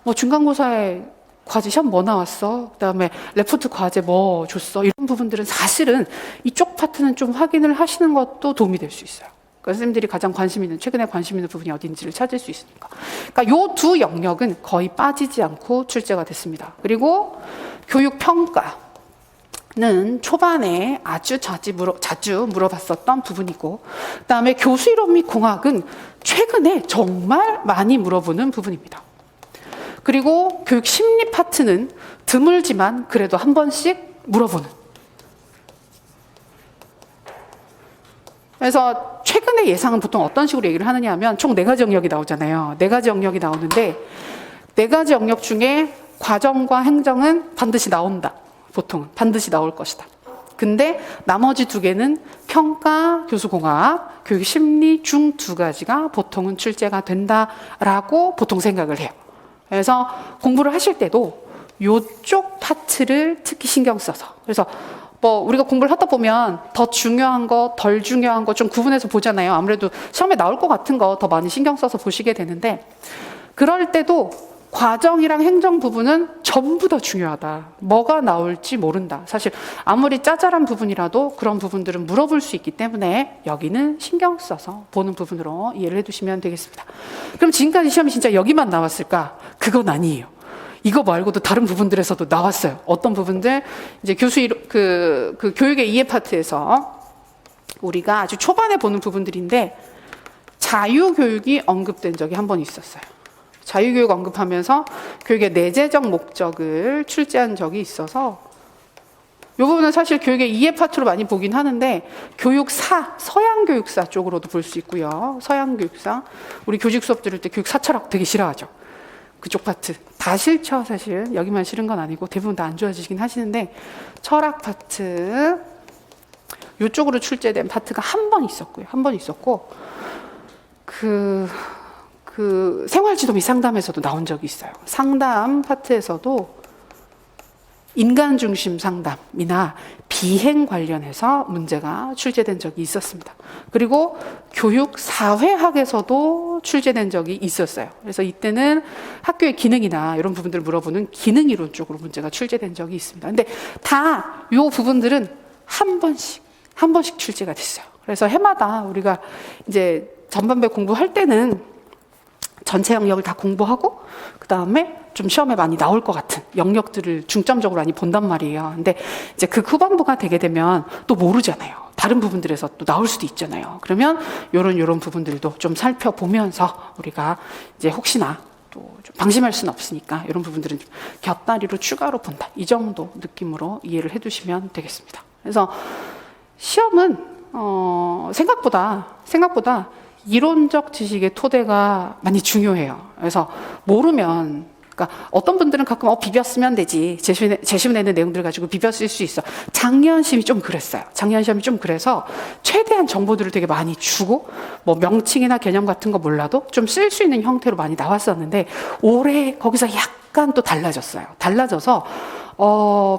뭐 중간고사에 과제 시험 뭐 나왔어? 그다음에 레포트 과제 뭐 줬어? 이런 부분들은 사실은 이쪽 파트는 좀 확인을 하시는 것도 도움이 될 수 있어요. 그러니까 선생님들이 가장 관심 있는 최근에 관심 있는 부분이 어딘지를 찾을 수 있으니까. 그러니까 요 두 영역은 거의 빠지지 않고 출제가 됐습니다. 그리고 교육 평가. 는 초반에 아주 자주 물어봤었던 부분이고 그다음에 교수 이론 및 공학은 최근에 정말 많이 물어보는 부분입니다. 그리고 교육 심리 파트는 드물지만 그래도 한 번씩 물어보는. 그래서 최근의 예상은 보통 어떤 식으로 얘기를 하느냐 하면 총 4가지 영역이 나오잖아요. 4가지 영역이 나오는데 4가지 영역 중에 과정과 행정은 반드시 나온다. 보통은 반드시 나올 것이다. 근데 나머지 2개는 평가, 교수공학, 교육심리 중 2가지가 보통은 출제가 된다라고 보통 생각을 해요. 그래서 공부를 하실 때도 요쪽 파트를 특히 신경 써서, 그래서 뭐 우리가 공부를 하다 보면 더 중요한 거, 덜 중요한 거 좀 구분해서 보잖아요. 아무래도 시험에 나올 것 같은 거 더 많이 신경 써서 보시게 되는데, 그럴 때도 과정이랑 행정 부분은 전부 다 중요하다. 뭐가 나올지 모른다. 사실 아무리 짜잘한 부분이라도 그런 부분들은 물어볼 수 있기 때문에 여기는 신경 써서 보는 부분으로 이해를 해두시면 되겠습니다. 그럼 지금까지 시험이 진짜 여기만 나왔을까? 그건 아니에요. 이거 말고도 다른 부분들에서도 나왔어요. 어떤 부분들? 이제 그 교육의 이해 파트에서 우리가 아주 초반에 보는 부분들인데, 자유교육이 언급된 적이 한 번 있었어요. 자유교육 언급하면서 교육의 내재적 목적을 출제한 적이 있어서, 이 부분은 사실 교육의 이해 파트로 많이 보긴 하는데, 교육사, 서양교육사 쪽으로도 볼 수 있고요. 서양교육사. 우리 교직 수업 들을 때 교육사 철학 되게 싫어하죠. 그쪽 파트 다 싫죠. 사실 여기만 싫은 건 아니고 대부분 다 안 좋아지시긴 하시는데, 철학 파트 이쪽으로 출제된 파트가 한 번 있었고요. 한 번 있었고, 그 생활지도 및 상담에서도 나온 적이 있어요. 상담 파트에서도 인간 중심 상담이나 비행 관련해서 문제가 출제된 적이 있었습니다. 그리고 교육 사회학에서도 출제된 적이 있었어요. 그래서 이때는 학교의 기능이나 이런 부분들을 물어보는 기능 이론 쪽으로 문제가 출제된 적이 있습니다. 근데 다 이 부분들은 한 번씩 출제가 됐어요. 그래서 해마다 우리가 이제 전반배 공부할 때는 전체 영역을 다 공부하고, 그 다음에 좀 시험에 많이 나올 것 같은 영역들을 중점적으로 많이 본단 말이에요. 근데 이제 그 후반부가 되게 되면 또 모르잖아요. 다른 부분들에서 또 나올 수도 있잖아요. 그러면 요런 부분들도 좀 살펴보면서 우리가 이제 혹시나 또 좀 방심할 수는 없으니까 이런 부분들은 좀 곁다리로 추가로 본다. 이 정도 느낌으로 이해를 해두시면 되겠습니다. 그래서 시험은 생각보다 이론적 지식의 토대가 많이 중요해요. 그래서 모르면, 그러니까 어떤 분들은 가끔 비볐으면 되지, 재시문에 있는 내용들 가지고 비볐을 수 있어. 작년 시험이 좀 그랬어요. 작년 시험이 좀 그래서 최대한 정보들을 되게 많이 주고, 뭐 명칭이나 개념 같은 거 몰라도 좀 쓸 수 있는 형태로 많이 나왔었는데, 올해 거기서 약간 또 달라져서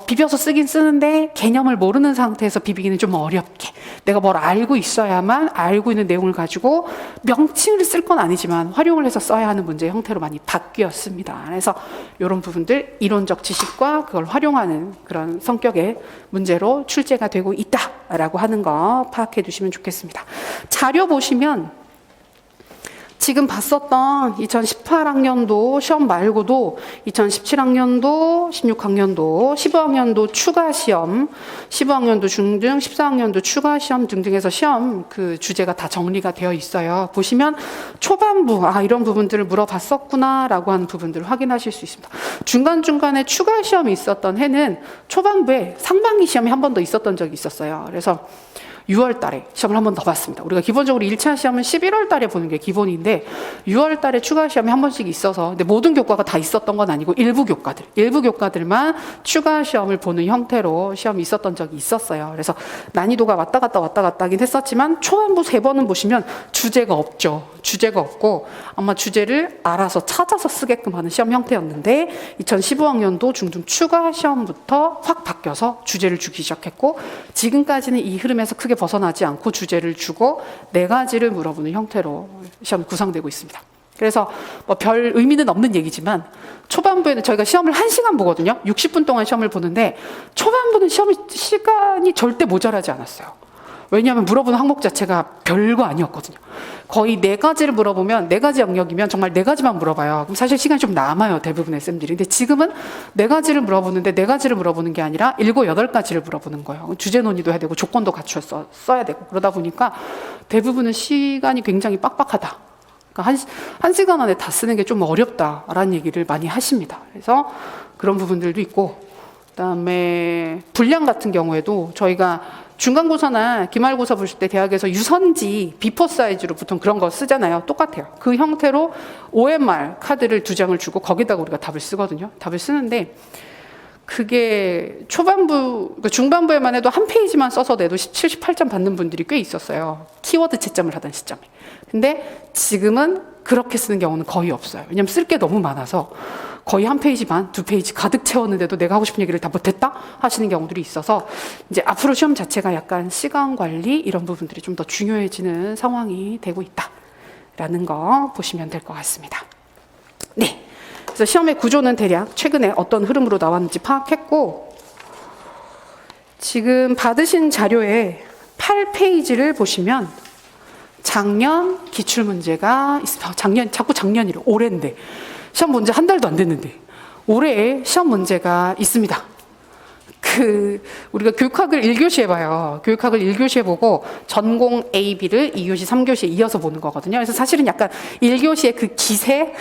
비벼서 쓰긴 쓰는데 개념을 모르는 상태에서 비비기는 좀 어렵게, 내가 뭘 알고 있어야만 알고 있는 내용을 가지고 명칭을 쓸 건 아니지만 활용을 해서 써야 하는 문제 형태로 많이 바뀌었습니다. 그래서 이런 부분들, 이론적 지식과 그걸 활용하는 그런 성격의 문제로 출제가 되고 있다라고 하는 거 파악해 두시면 좋겠습니다. 자료 보시면 지금 봤었던 2018학년도 시험 말고도 2017학년도, 16학년도, 15학년도 추가 시험, 15학년도 중등, 14학년도 추가 시험 등등해서 시험 그 주제가 다 정리가 되어 있어요. 보시면 초반부, 이런 부분들을 물어봤었구나라고 하는 부분들을 확인하실 수 있습니다. 중간중간에 추가 시험이 있었던 해는 초반부에 상반기 시험이 한 번 더 있었던 적이 있었어요. 그래서 6월 달에 시험을 한 번 더 봤습니다. 우리가 기본적으로 1차 시험은 11월 달에 보는 게 기본인데 6월 달에 추가 시험이 한 번씩 있어서, 근데 모든 교과가 다 있었던 건 아니고 일부 교과들만 추가 시험을 보는 형태로 시험이 있었던 적이 있었어요. 그래서 난이도가 왔다 갔다 하긴 했었지만 초반부 3번은 보시면 주제가 없죠. 주제가 없고 아마 주제를 알아서 찾아서 쓰게끔 하는 시험 형태였는데, 2015학년도 중등 추가 시험부터 확 바뀌어서 주제를 주기 시작했고, 지금까지는 이 흐름에서 크게 벗어나지 않고 주제를 주고 4가지를 물어보는 형태로 시험이 구성되고 있습니다. 그래서 뭐 별 의미는 없는 얘기지만 초반부에는 저희가 시험을 1시간 보거든요. 60분 동안 시험을 보는데 초반부는 시간이 절대 모자라지 않았어요. 왜냐하면 물어보는 항목 자체가 별거 아니었거든요. 거의 4가지를 물어보면 4가지 영역이면 정말 4가지만 물어봐요. 그럼 사실 시간이 좀 남아요, 대부분의 쌤들이. 근데 지금은 4가지를 물어보는데 4가지를 물어보는 게 아니라 7, 8가지를 물어보는 거예요. 주제 논의도 해야 되고 조건도 갖추어 써야 되고, 그러다 보니까 대부분은 시간이 굉장히 빡빡하다. 그러니까 한 시간 안에 다 쓰는 게 좀 어렵다라는 얘기를 많이 하십니다. 그래서 그런 부분들도 있고, 그다음에 분량 같은 경우에도 저희가 중간고사나 기말고사 보실 때 대학에서 유선지 비포 사이즈로 보통 그런 거 쓰잖아요. 똑같아요. 그 형태로 OMR 카드를 2장을 주고 거기다가 우리가 답을 쓰거든요. 답을 쓰는데 그게 초반부, 중반부에만 해도 한 페이지만 써서 내도 78점 받는 분들이 꽤 있었어요. 키워드 채점을 하던 시점에. 근데 지금은 그렇게 쓰는 경우는 거의 없어요. 왜냐면 쓸 게 너무 많아서 거의 한 페이지 반, 두 페이지 가득 채웠는데도 내가 하고 싶은 얘기를 다 못했다 하시는 경우들이 있어서 이제 앞으로 시험 자체가 약간 시간 관리 이런 부분들이 좀 더 중요해지는 상황이 되고 있다라는 거 보시면 될 것 같습니다. 네. 그래서 시험의 구조는 대략 최근에 어떤 흐름으로 나왔는지 파악했고, 지금 받으신 자료의 8페이지를 보시면 작년 기출문제가 있습니다. 자꾸 작년이래. 올해인데. 시험 문제 한 달도 안 됐는데. 올해에 시험 문제가 있습니다. 우리가 교육학을 1교시 해봐요. 교육학을 1교시 해보고 전공 A, B를 2교시, 3교시에 이어서 보는 거거든요. 그래서 사실은 약간 1교시의 그 기세,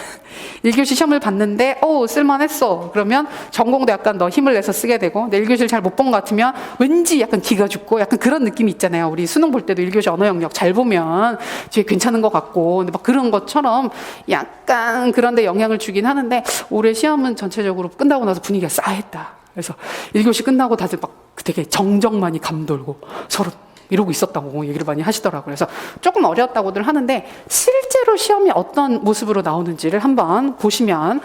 1교시 시험을 봤는데, 쓸만했어. 그러면 전공도 약간 더 힘을 내서 쓰게 되고, 근데 1교시를 잘 못 본 것 같으면 왠지 약간 기가 죽고 약간 그런 느낌이 있잖아요. 우리 수능 볼 때도 1교시 언어 영역 잘 보면 뒤에 괜찮은 것 같고, 근데 막 그런 것처럼 약간 그런데 영향을 주긴 하는데, 올해 시험은 전체적으로 끝나고 나서 분위기가 싸했다. 그래서 1교시 끝나고 다들 막 되게 정적많이 감돌고 서로 이러고 있었다고 얘기를 많이 하시더라고요. 그래서 조금 어려웠다고들 하는데 실제로 시험이 어떤 모습으로 나오는지를 한번 보시면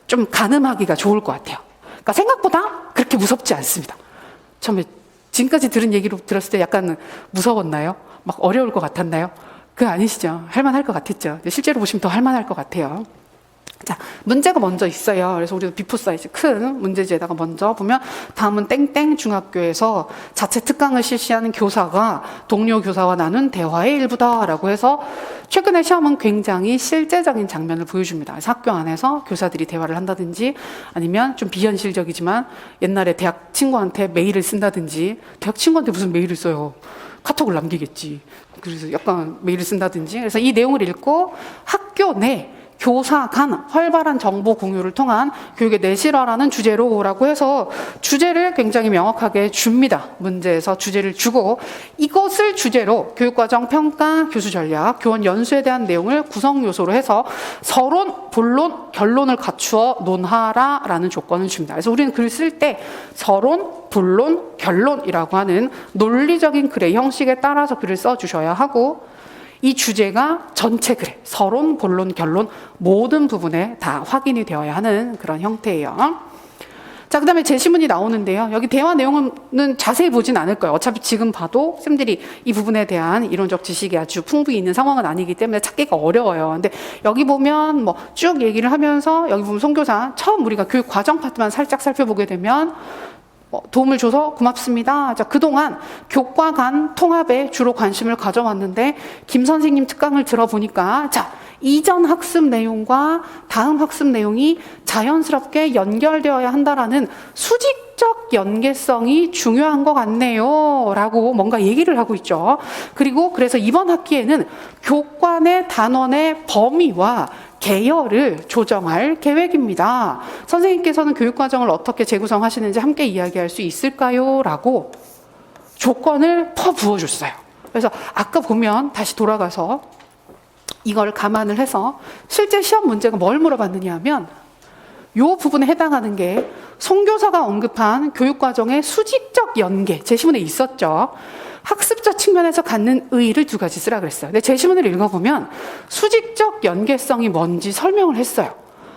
좀 가늠하기가 좋을 것 같아요. 그러니까 생각보다 그렇게 무섭지 않습니다. 처음에 지금까지 들은 얘기로 들었을 때 약간 무서웠나요? 막 어려울 것 같았나요? 그거 아니시죠? 할만할 것 같았죠. 실제로 보시면 더 할만할 것 같아요. 자, 문제가 먼저 있어요. 그래서 우리도 비포 사이즈 큰 문제지에다가 먼저 보면 다음은 땡땡 중학교에서 자체 특강을 실시하는 교사가 동료 교사와 나눈 대화의 일부다라고 해서 최근에 시험은 굉장히 실제적인 장면을 보여줍니다. 그래서 학교 안에서 교사들이 대화를 한다든지 아니면 좀 비현실적이지만 옛날에 대학 친구한테 메일을 쓴다든지, 대학 친구한테 무슨 메일을 써요. 카톡을 남기겠지. 그래서 약간 메일을 쓴다든지. 그래서 이 내용을 읽고 학교 내 교사 간 활발한 정보 공유를 통한 교육의 내실화라는 주제로라고 해서 주제를 굉장히 명확하게 줍니다. 문제에서 주제를 주고 이것을 주제로 교육과정 평가, 교수 전략, 교원 연수에 대한 내용을 구성 요소로 해서 서론, 본론, 결론을 갖추어 논하라라는 조건을 줍니다. 그래서 우리는 글 쓸 때 서론, 본론, 결론이라고 하는 논리적인 글의 형식에 따라서 글을 써주셔야 하고, 이 주제가 전체 글에 서론, 본론, 결론 모든 부분에 다 확인이 되어야 하는 그런 형태예요. 자, 그 다음에 제시문이 나오는데요. 여기 대화 내용은 자세히 보진 않을 거예요. 어차피 지금 봐도 쌤들이 이 부분에 대한 이론적 지식이 아주 풍부히 있는 상황은 아니기 때문에 찾기가 어려워요. 근데 여기 보면 뭐 쭉 얘기를 하면서 여기 보면 송교사 처음 우리가 교육 과정 파트만 살짝 살펴보게 되면 도움을 줘서 고맙습니다. 자, 그동안 교과 간 통합에 주로 관심을 가져왔는데 김 선생님 특강을 들어보니까 자, 이전 학습 내용과 다음 학습 내용이 자연스럽게 연결되어야 한다라는 수직적 연계성이 중요한 것 같네요. 라고 뭔가 얘기를 하고 있죠. 그리고 그래서 이번 학기에는 교과 내 단원의 범위와 계열을 조정할 계획입니다. 선생님께서는 교육과정을 어떻게 재구성하시는지 함께 이야기할 수 있을까요? 라고 조건을 퍼부어줬어요. 그래서 아까 보면 다시 돌아가서 이걸 감안을 해서 실제 시험 문제가 뭘 물어봤느냐 하면 이 부분에 해당하는 게 송 교사가 언급한 교육과정의 수직적 연계, 제시문에 있었죠. 학습자 측면에서 갖는 의의를 두 가지 쓰라 그랬어요. 근데 제시문을 읽어보면 수직적 연계성이 뭔지 설명을 했어요.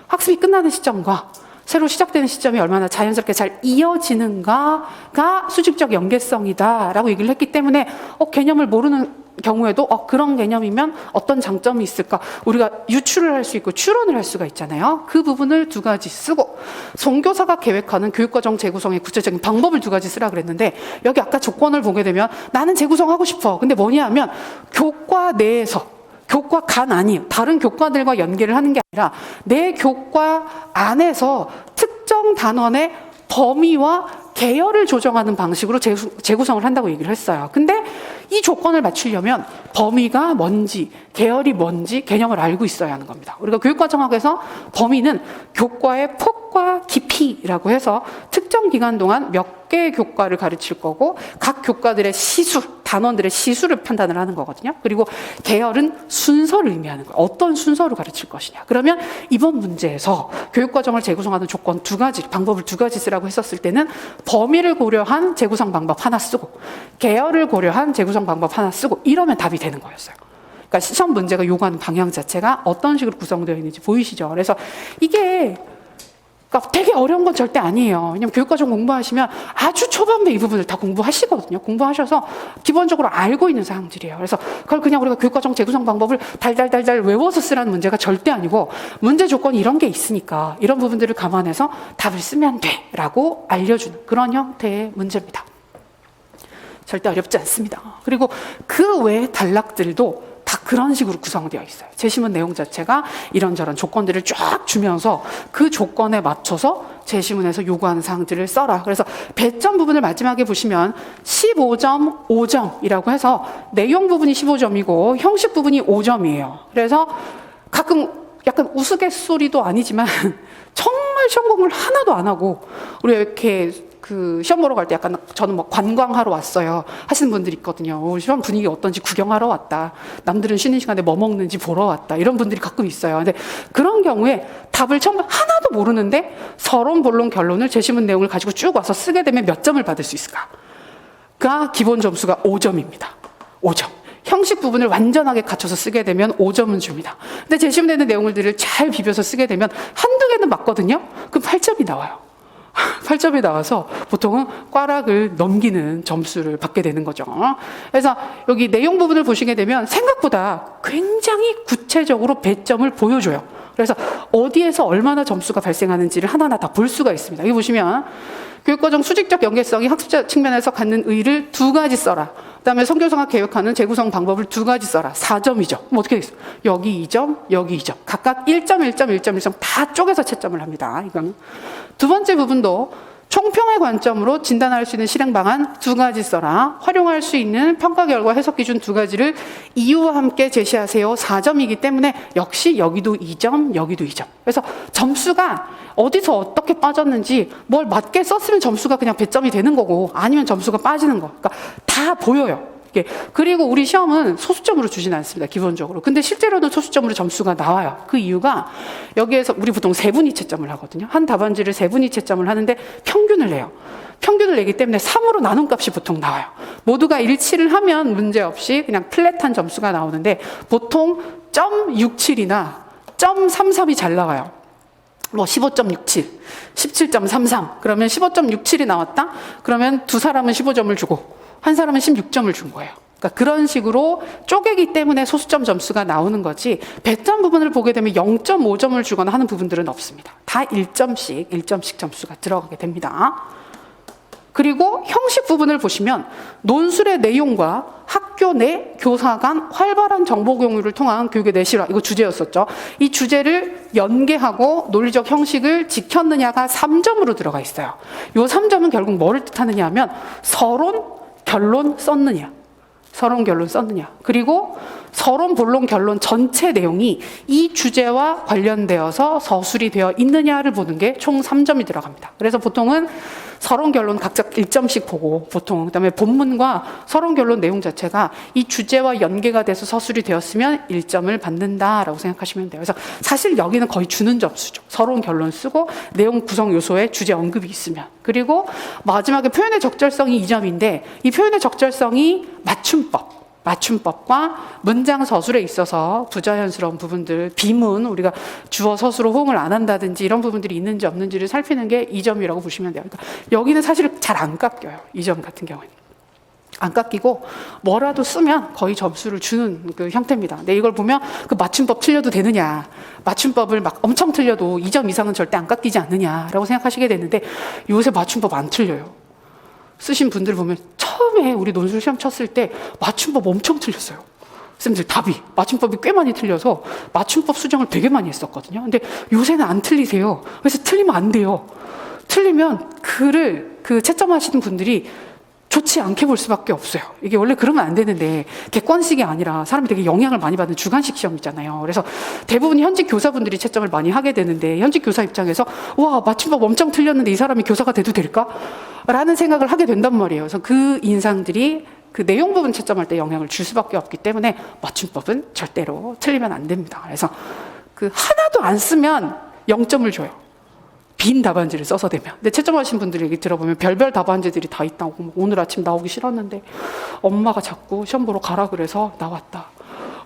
학습이 끝나는 시점과 새로 시작되는 시점이 얼마나 자연스럽게 잘 이어지는가가 수직적 연계성이다라고 얘기를 했기 때문에 개념을 모르는 경우에도 그런 개념이면 어떤 장점이 있을까? 우리가 유추를 할 수 있고 추론을 할 수가 있잖아요. 그 부분을 두 가지 쓰고 송교사가 계획하는 교육과정 재구성의 구체적인 방법을 두 가지 쓰라 그랬는데 여기 아까 조건을 보게 되면 나는 재구성하고 싶어. 근데 뭐냐 하면 교과 내에서 교과 간 아니에요. 다른 교과들과 연계를 하는 게 아니라 내 교과 안에서 특정 단원의 범위와 계열을 조정하는 방식으로 재구성을 한다고 얘기를 했어요. 근데 이 조건을 맞추려면 범위가 뭔지, 계열이 뭔지 개념을 알고 있어야 하는 겁니다. 우리가 교육과정학에서 범위는 교과의 폭과 깊이라고 해서 특정 기간 동안 몇 개의 교과를 가르칠 거고 각 교과들의 시수, 단원들의 시수를 판단을 하는 거거든요. 그리고 계열은 순서를 의미하는 거예요. 어떤 순서로 가르칠 것이냐. 그러면 이번 문제에서 교육과정을 재구성하는 조건 두 가지, 방법을 두 가지 쓰라고 했었을 때는 범위를 고려한 재구성 방법 하나 쓰고 계열을 고려한 재구성 방법 하나 쓰고 이러면 답이 되는 거였어요. 그러니까 시험 문제가 요구하는 방향 자체가 어떤 식으로 구성되어 있는지 보이시죠? 그래서 이게 그러니까 되게 어려운 건 절대 아니에요. 왜냐면 교육과정 공부하시면 아주 초반에 이 부분을 다 공부하시거든요. 공부하셔서 기본적으로 알고 있는 사항들이에요. 그래서 그걸 그냥 우리가 교육과정 재구성 방법을 달달달달 외워서 쓰라는 문제가 절대 아니고 문제 조건이 이런 게 있으니까 이런 부분들을 감안해서 답을 쓰면 돼 라고 알려주는 그런 형태의 문제입니다. 절대 어렵지 않습니다. 그리고 그 외의 단락들도 다 그런 식으로 구성되어 있어요. 제시문 내용 자체가 이런저런 조건들을 쫙 주면서 그 조건에 맞춰서 제시문에서 요구하는 사항들을 써라. 그래서 배점 부분을 마지막에 보시면 15점, 5점이라고 해서 내용 부분이 15점이고 형식 부분이 5점이에요. 그래서 가끔 약간 우스갯소리도 아니지만 정말 시험 공부를 하나도 안 하고 우리가 이렇게 그 시험 보러 갈 때 약간 저는 뭐 관광하러 왔어요 하시는 분들이 있거든요. 시험 분위기 어떤지 구경하러 왔다. 남들은 쉬는 시간에 뭐 먹는지 보러 왔다. 이런 분들이 가끔 있어요. 근데 그런 경우에 답을 처음 하나도 모르는데 서론, 본론, 결론을 제시문 내용을 가지고 쭉 와서 쓰게 되면 몇 점을 받을 수 있을까? 그 기본 점수가 5점입니다. 5점. 형식 부분을 완전하게 갖춰서 쓰게 되면 5점은 줍니다. 근데 제시문에 있는 내용들을 잘 비벼서 쓰게 되면 한두 개는 맞거든요. 그럼 8점이 나와요. 8점이 나와서 보통은 꽈락을 넘기는 점수를 받게 되는 거죠. 그래서 여기 내용 부분을 보시게 되면 생각보다 굉장히 구체적으로 배점을 보여줘요. 그래서 어디에서 얼마나 점수가 발생하는지를 하나하나 다 볼 수가 있습니다. 여기 보시면 교육과정 수직적 연계성이 학습자 측면에서 갖는 의의를 두 가지 써라. 그다음에 성교성학 개혁하는 재구성 방법을 두 가지 써라. 4점이죠. 그럼 어떻게 되겠어요? 여기 2점, 여기 2점. 각각 1점, 1점, 1점, 1점 다 쪼개서 채점을 합니다. 이거는. 두 번째 부분도 총평의 관점으로 진단할 수 있는 실행 방안 두 가지 써라. 활용할 수 있는 평가 결과 해석 기준 두 가지를 이유와 함께 제시하세요. 4점이기 때문에 역시 여기도 2점, 여기도 2점. 그래서 점수가 어디서 어떻게 빠졌는지 뭘 맞게 썼으면 점수가 그냥 배점이 되는 거고 아니면 점수가 빠지는 거. 그러니까 다 보여요. 그리고 우리 시험은 소수점으로 주지는 않습니다. 기본적으로. 근데 실제로는 소수점으로 점수가 나와요. 그 이유가 여기에서 우리 보통 세분위 채점을 하거든요. 한 답안지를 세분위 채점을 하는데 평균을 내요. 평균을 내기 때문에 3으로 나눈 값이 보통 나와요. 모두가 일치를 하면 문제없이 그냥 플랫한 점수가 나오는데 보통 0.67이나 0.33이 잘 나와요. 뭐 15.67, 17.33 그러면 15.67이 나왔다? 그러면 두 사람은 15점을 주고 한 사람은 16점을 준 거예요. 그러니까 그런 식으로 쪼개기 때문에 소수점 점수가 나오는 거지 배점 부분을 보게 되면 0.5점을 주거나 하는 부분들은 없습니다. 다 1점씩 점수가 들어가게 됩니다. 그리고 형식 부분을 보시면 논술의 내용과 학교 내 교사 간 활발한 정보 공유를 통한 교육의 내실화 이거 주제였었죠. 이 주제를 연계하고 논리적 형식을 지켰느냐가 3점으로 들어가 있어요. 이 3점은 결국 뭐를 뜻하느냐 하면 서론, 결론 썼느냐. 서론, 결론 썼느냐. 그리고 서론, 본론, 결론 전체 내용이 이 주제와 관련되어서 서술이 되어 있느냐를 보는 게 총 3점이 들어갑니다. 그래서 보통은 서론, 결론 각각 1점씩 보고 보통 그다음에 본문과 서론, 결론 내용 자체가 이 주제와 연계가 돼서 서술이 되었으면 1점을 받는다라고 생각하시면 돼요. 그래서 사실 여기는 거의 주는 점수죠. 서론, 결론 쓰고 내용 구성 요소에 주제 언급이 있으면. 그리고 마지막에 표현의 적절성이 2점인데 이 표현의 적절성이 맞춤법과 문장 서술에 있어서 부자연스러운 부분들, 비문, 우리가 주어 서술로 호응을 안 한다든지 이런 부분들이 있는지 없는지를 살피는 게 2점이라고 보시면 돼요. 그러니까 여기는 사실 잘 안 깎여요. 2점 같은 경우에는. 안 깎이고 뭐라도 쓰면 거의 점수를 주는 그 형태입니다. 근데 이걸 보면 그 맞춤법 틀려도 되느냐, 맞춤법을 막 엄청 틀려도 2점 이상은 절대 안 깎이지 않느냐라고 생각하시게 되는데 요새 맞춤법 안 틀려요. 쓰신 분들 보면 처음에 우리 논술 시험 쳤을 때 맞춤법 엄청 틀렸어요. 선생님들 답이 맞춤법이 꽤 많이 틀려서 맞춤법 수정을 되게 많이 했었거든요. 근데 요새는 안 틀리세요. 그래서 틀리면 안 돼요. 틀리면 글을 채점하시는 분들이 좋지 않게 볼 수밖에 없어요. 이게 원래 그러면 안 되는데 객관식이 아니라 사람이 되게 영향을 많이 받는 주관식 시험이잖아요. 그래서 대부분 현직 교사분들이 채점을 많이 하게 되는데 현직 교사 입장에서 와 맞춤법 엄청 틀렸는데 이 사람이 교사가 돼도 될까? 라는 생각을 하게 된단 말이에요. 그래서 그 인상들이 그 내용 부분 채점할 때 영향을 줄 수밖에 없기 때문에 맞춤법은 절대로 틀리면 안 됩니다. 그래서 그 하나도 안 쓰면 0점을 줘요. 빈 답안지를 써서 되면. 근데 채점하신 분들 얘기 들어보면 별별 답안지들이 다 있다고, 오늘 아침 나오기 싫었는데 엄마가 자꾸 시험 보러 가라 그래서 나왔다.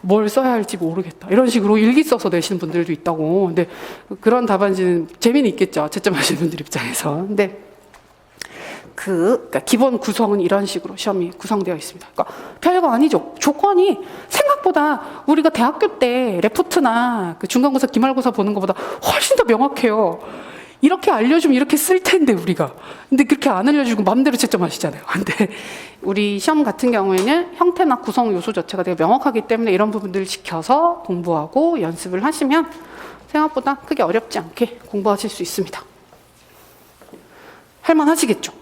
뭘 써야 할지 모르겠다. 이런 식으로 일기 써서 내시는 분들도 있다고. 근데 그런 답안지는 재미는 있겠죠. 채점하시는 분들 입장에서. 근데 그러니까 기본 구성은 이런 식으로 시험이 구성되어 있습니다. 그러니까 별거 아니죠. 조건이 생각보다 우리가 대학교 때 레포트나 그 중간고사, 기말고사 보는 것보다 훨씬 더 명확해요. 이렇게 알려주면 이렇게 쓸 텐데 우리가. 근데 그렇게 안 알려주고 마음대로 채점하시잖아요. 근데 우리 시험 같은 경우에는 형태나 구성 요소 자체가 되게 명확하기 때문에 이런 부분들을 지켜서 공부하고 연습을 하시면 생각보다 크게 어렵지 않게 공부하실 수 있습니다. 할만하시겠죠?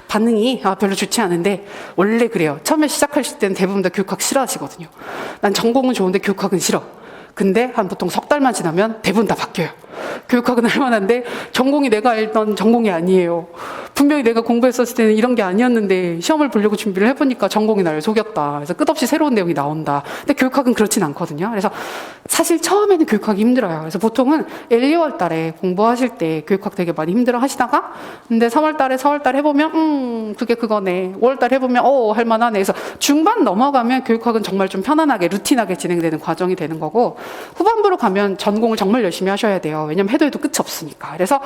반응이 별로 좋지 않은데 원래 그래요. 처음에 시작하실 때는 대부분 다 교육학 싫어하시거든요. 난 전공은 좋은데 교육학은 싫어. 근데 한 보통 석 달만 지나면 대부분 다 바뀌어요. 교육학은 할만한데 전공이 내가 알던 전공이 아니에요. 분명히 내가 공부했었을 때는 이런 게 아니었는데 시험을 보려고 준비를 해보니까 전공이 나를 속였다. 그래서 끝없이 새로운 내용이 나온다. 근데 교육학은 그렇진 않거든요. 그래서 사실 처음에는 교육학이 힘들어요. 그래서 보통은 1, 2월 달에 공부하실 때 교육학 되게 많이 힘들어 하시다가 근데 3월 달에 4월 달에 해보면 그게 그거네. 5월 달에 해보면 할만하네. 그래서 중반 넘어가면 교육학은 정말 좀 편안하게 루틴하게 진행되는 과정이 되는 거고 후반부로 가면 전공을 정말 열심히 하셔야 돼요. 왜냐면 해도 끝이 없으니까. 그래서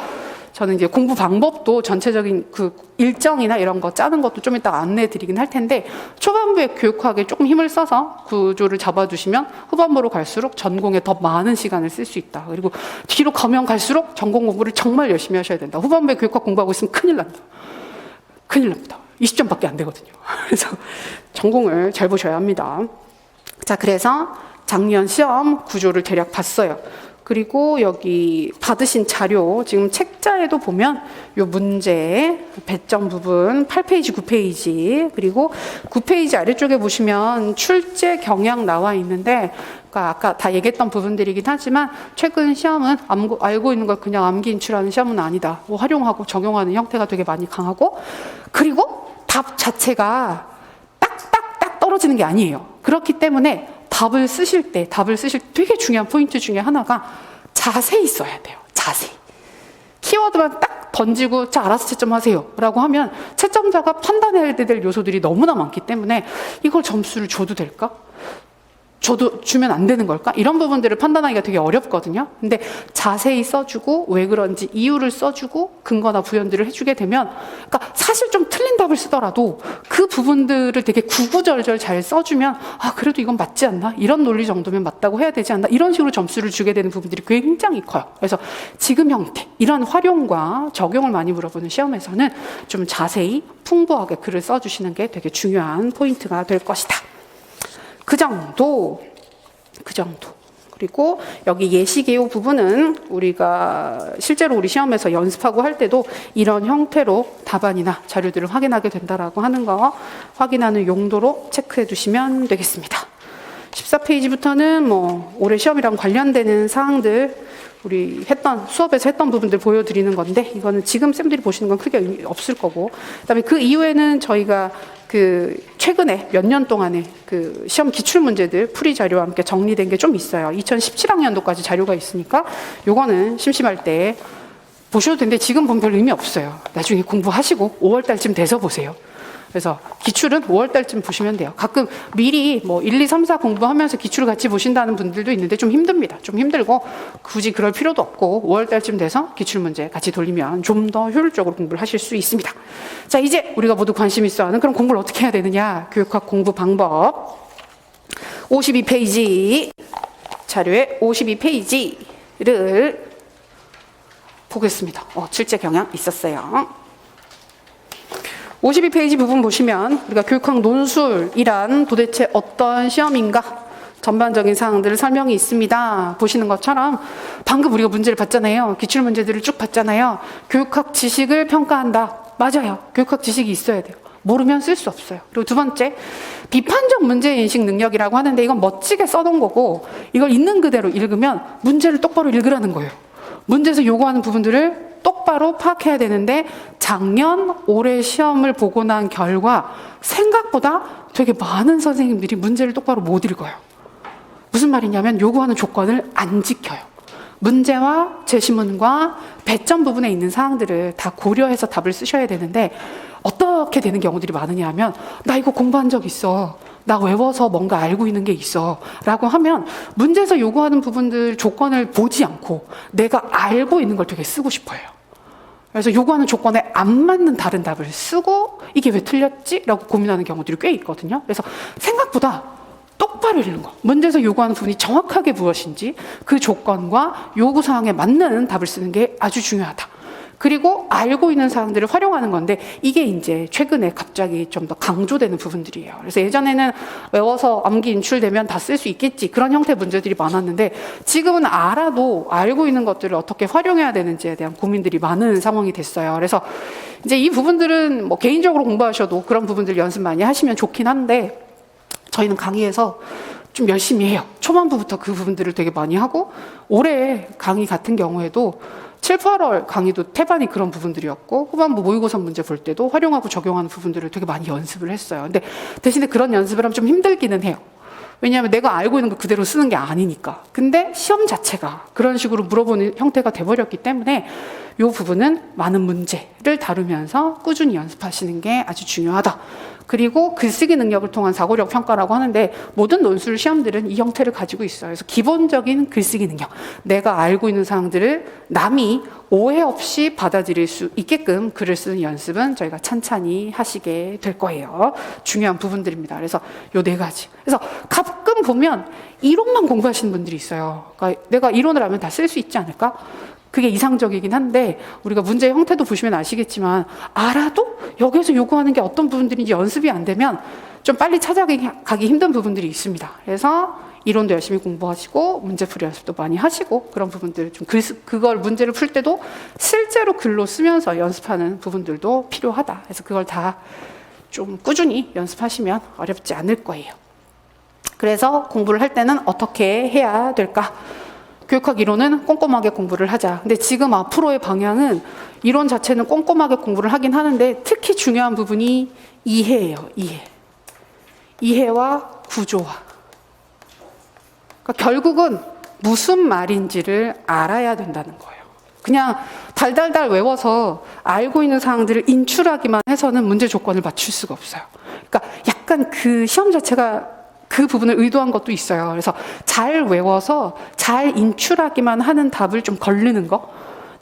저는 이제 공부 방법도 전체적인 그 일정이나 이런 거 짜는 것도 좀 이따 안내해 드리긴 할 텐데 초반부에 교육학에 조금 힘을 써서 구조를 잡아주시면 후반부로 갈수록 전공에 더 많은 시간을 쓸 수 있다. 그리고 뒤로 가면 갈수록 전공 공부를 정말 열심히 하셔야 된다. 후반부에 교육학 공부하고 있으면 큰일 난다. 큰일 납니다. 20점밖에 안 되거든요. 그래서 전공을 잘 보셔야 합니다. 자, 그래서 작년 시험 구조를 대략 봤어요. 그리고 여기 받으신 자료, 지금 책자에도 보면 요 문제, 배점 부분 8페이지, 9페이지, 그리고 9페이지 아래쪽에 보시면 출제 경향 나와 있는데, 그러니까 아까 다 얘기했던 부분들이긴 하지만 최근 시험은 알고 있는 걸 그냥 암기 인출하는 시험은 아니다. 활용하고 적용하는 형태가 되게 많이 강하고, 그리고 답 자체가 딱딱딱 떨어지는 게 아니에요. 그렇기 때문에 답을 쓰실 때 되게 중요한 포인트 중에 하나가 자세히 써야 돼요. 자세히. 키워드만 딱 던지고 자 알아서 채점하세요 라고 하면 채점자가 판단해야 될 요소들이 너무나 많기 때문에 이걸 점수를 줘도 될까? 주면 안 되는 걸까? 이런 부분들을 판단하기가 되게 어렵거든요. 근데 자세히 써주고 왜 그런지 이유를 써주고 근거나 부연들을 해주게 되면, 그러니까 사실 좀 틀린 답을 쓰더라도 그 부분들을 되게 구구절절 잘 써주면 그래도 이건 맞지 않나? 이런 논리 정도면 맞다고 해야 되지 않나? 이런 식으로 점수를 주게 되는 부분들이 굉장히 커요. 그래서 지금 형태, 이런 활용과 적용을 많이 물어보는 시험에서는 좀 자세히 풍부하게 글을 써주시는 게 되게 중요한 포인트가 될 것이다. 그 정도. 그리고 여기 예시개요 부분은 우리가 실제로 우리 시험에서 연습하고 할 때도 이런 형태로 답안이나 자료들을 확인하게 된다라고 하는 거 확인하는 용도로 체크해 두시면 되겠습니다. 14페이지부터는 올해 시험이랑 관련되는 사항들 우리 수업에서 했던 부분들 보여드리는 건데 이거는 지금 쌤들이 보시는 건 크게 의미 없을 거고, 그다음에 그 이후에는 저희가 그 최근에 몇 년 동안에 그 시험 기출 문제들 풀이 자료와 함께 정리된 게 좀 있어요. 2017학년도까지 자료가 있으니까 요거는 심심할 때 보셔도 되는데 지금 보면 별 의미 없어요. 나중에 공부하시고 5월 달쯤 돼서 보세요. 그래서 기출은 5월 달쯤 보시면 돼요. 가끔 미리 1, 2, 3, 4 공부하면서 기출을 같이 보신다는 분들도 있는데 좀 힘듭니다. 좀 힘들고 굳이 그럴 필요도 없고 5월 달쯤 돼서 기출 문제 같이 돌리면 좀 더 효율적으로 공부를 하실 수 있습니다. 자, 이제 우리가 모두 관심 있어 하는 그럼 공부를 어떻게 해야 되느냐? 교육학 공부 방법 52페이지 자료의 52페이지를 보겠습니다. 출제 경향 있었어요. 52페이지 부분 보시면 우리가 교육학 논술이란 도대체 어떤 시험인가 전반적인 사항들을 설명이 있습니다. 보시는 것처럼 방금 우리가 문제를 봤잖아요. 기출 문제들을 쭉 봤잖아요. 교육학 지식을 평가한다. 맞아요. 교육학 지식이 있어야 돼요. 모르면 쓸 수 없어요. 그리고 두 번째, 비판적 문제인식 능력이라고 하는데 이건 멋지게 써놓은 거고 이걸 있는 그대로 읽으면 문제를 똑바로 읽으라는 거예요. 문제에서 요구하는 부분들을 똑바로 똑바로 파악해야 되는데 작년, 올해 시험을 보고 난 결과 생각보다 되게 많은 선생님들이 문제를 똑바로 못 읽어요. 무슨 말이냐면 요구하는 조건을 안 지켜요. 문제와 제시문과 배점 부분에 있는 사항들을 다 고려해서 답을 쓰셔야 되는데 어떻게 되는 경우들이 많으냐 하면 나 이거 공부한 적 있어. 나 외워서 뭔가 알고 있는 게 있어. 라고 하면 문제에서 요구하는 부분들 조건을 보지 않고 내가 알고 있는 걸 되게 쓰고 싶어요. 그래서 요구하는 조건에 안 맞는 다른 답을 쓰고 이게 왜 틀렸지? 라고 고민하는 경우들이 꽤 있거든요. 그래서 생각보다 똑바로 읽는 거. 문제에서 요구하는 부분이 정확하게 무엇인지 그 조건과 요구사항에 맞는 답을 쓰는 게 아주 중요하다. 그리고 알고 있는 사항들을 활용하는 건데 이게 이제 최근에 갑자기 좀 더 강조되는 부분들이에요. 그래서 예전에는 외워서 암기 인출되면 다 쓸 수 있겠지 그런 형태의 문제들이 많았는데 지금은 알아도 알고 있는 것들을 어떻게 활용해야 되는지에 대한 고민들이 많은 상황이 됐어요. 그래서 이제 이 부분들은 뭐 개인적으로 공부하셔도 그런 부분들 연습 많이 하시면 좋긴 한데 저희는 강의에서 좀 열심히 해요. 초반부부터 그 부분들을 되게 많이 하고 올해 강의 같은 경우에도 7, 8월 강의도 태반이 그런 부분들이었고 후반부 모의고사 문제 볼 때도 활용하고 적용하는 부분들을 되게 많이 연습을 했어요. 근데 대신에 그런 연습을 하면 좀 힘들기는 해요. 왜냐하면 내가 알고 있는 거 그대로 쓰는 게 아니니까. 근데 시험 자체가 그런 식으로 물어보는 형태가 돼버렸기 때문에 이 부분은 많은 문제를 다루면서 꾸준히 연습하시는 게 아주 중요하다. 그리고 글쓰기 능력을 통한 사고력 평가라고 하는데 모든 논술 시험들은 이 형태를 가지고 있어요. 그래서 기본적인 글쓰기 능력, 내가 알고 있는 사항들을 남이 오해 없이 받아들일 수 있게끔 글을 쓰는 연습은 저희가 찬찬히 하시게 될 거예요. 중요한 부분들입니다. 그래서 요 4가지. 그래서 가끔 보면 이론만 공부하시는 분들이 있어요. 그러니까 내가 이론을 하면 다 쓸 수 있지 않을까? 그게 이상적이긴 한데 우리가 문제의 형태도 보시면 아시겠지만 알아도 여기에서 요구하는 게 어떤 부분들인지 연습이 안 되면 좀 빨리 찾아가기 힘든 부분들이 있습니다. 그래서 이론도 열심히 공부하시고 문제풀이 연습도 많이 하시고 그런 부분들 좀 그걸 문제를 풀 때도 실제로 글로 쓰면서 연습하는 부분들도 필요하다. 그래서 그걸 다 좀 꾸준히 연습하시면 어렵지 않을 거예요. 그래서 공부를 할 때는 어떻게 해야 될까? 교육학 이론은 꼼꼼하게 공부를 하자. 근데 지금 앞으로의 방향은 이론 자체는 꼼꼼하게 공부를 하긴 하는데 특히 중요한 부분이 이해예요. 이해와 구조화. 그러니까 결국은 무슨 말인지를 알아야 된다는 거예요. 그냥 달달달 외워서 알고 있는 사항들을 인출하기만 해서는 문제 조건을 맞출 수가 없어요. 그러니까 약간 그 시험 자체가 그 부분을 의도한 것도 있어요. 그래서 잘 외워서 잘 인출하기만 하는 답을 좀 걸르는 거,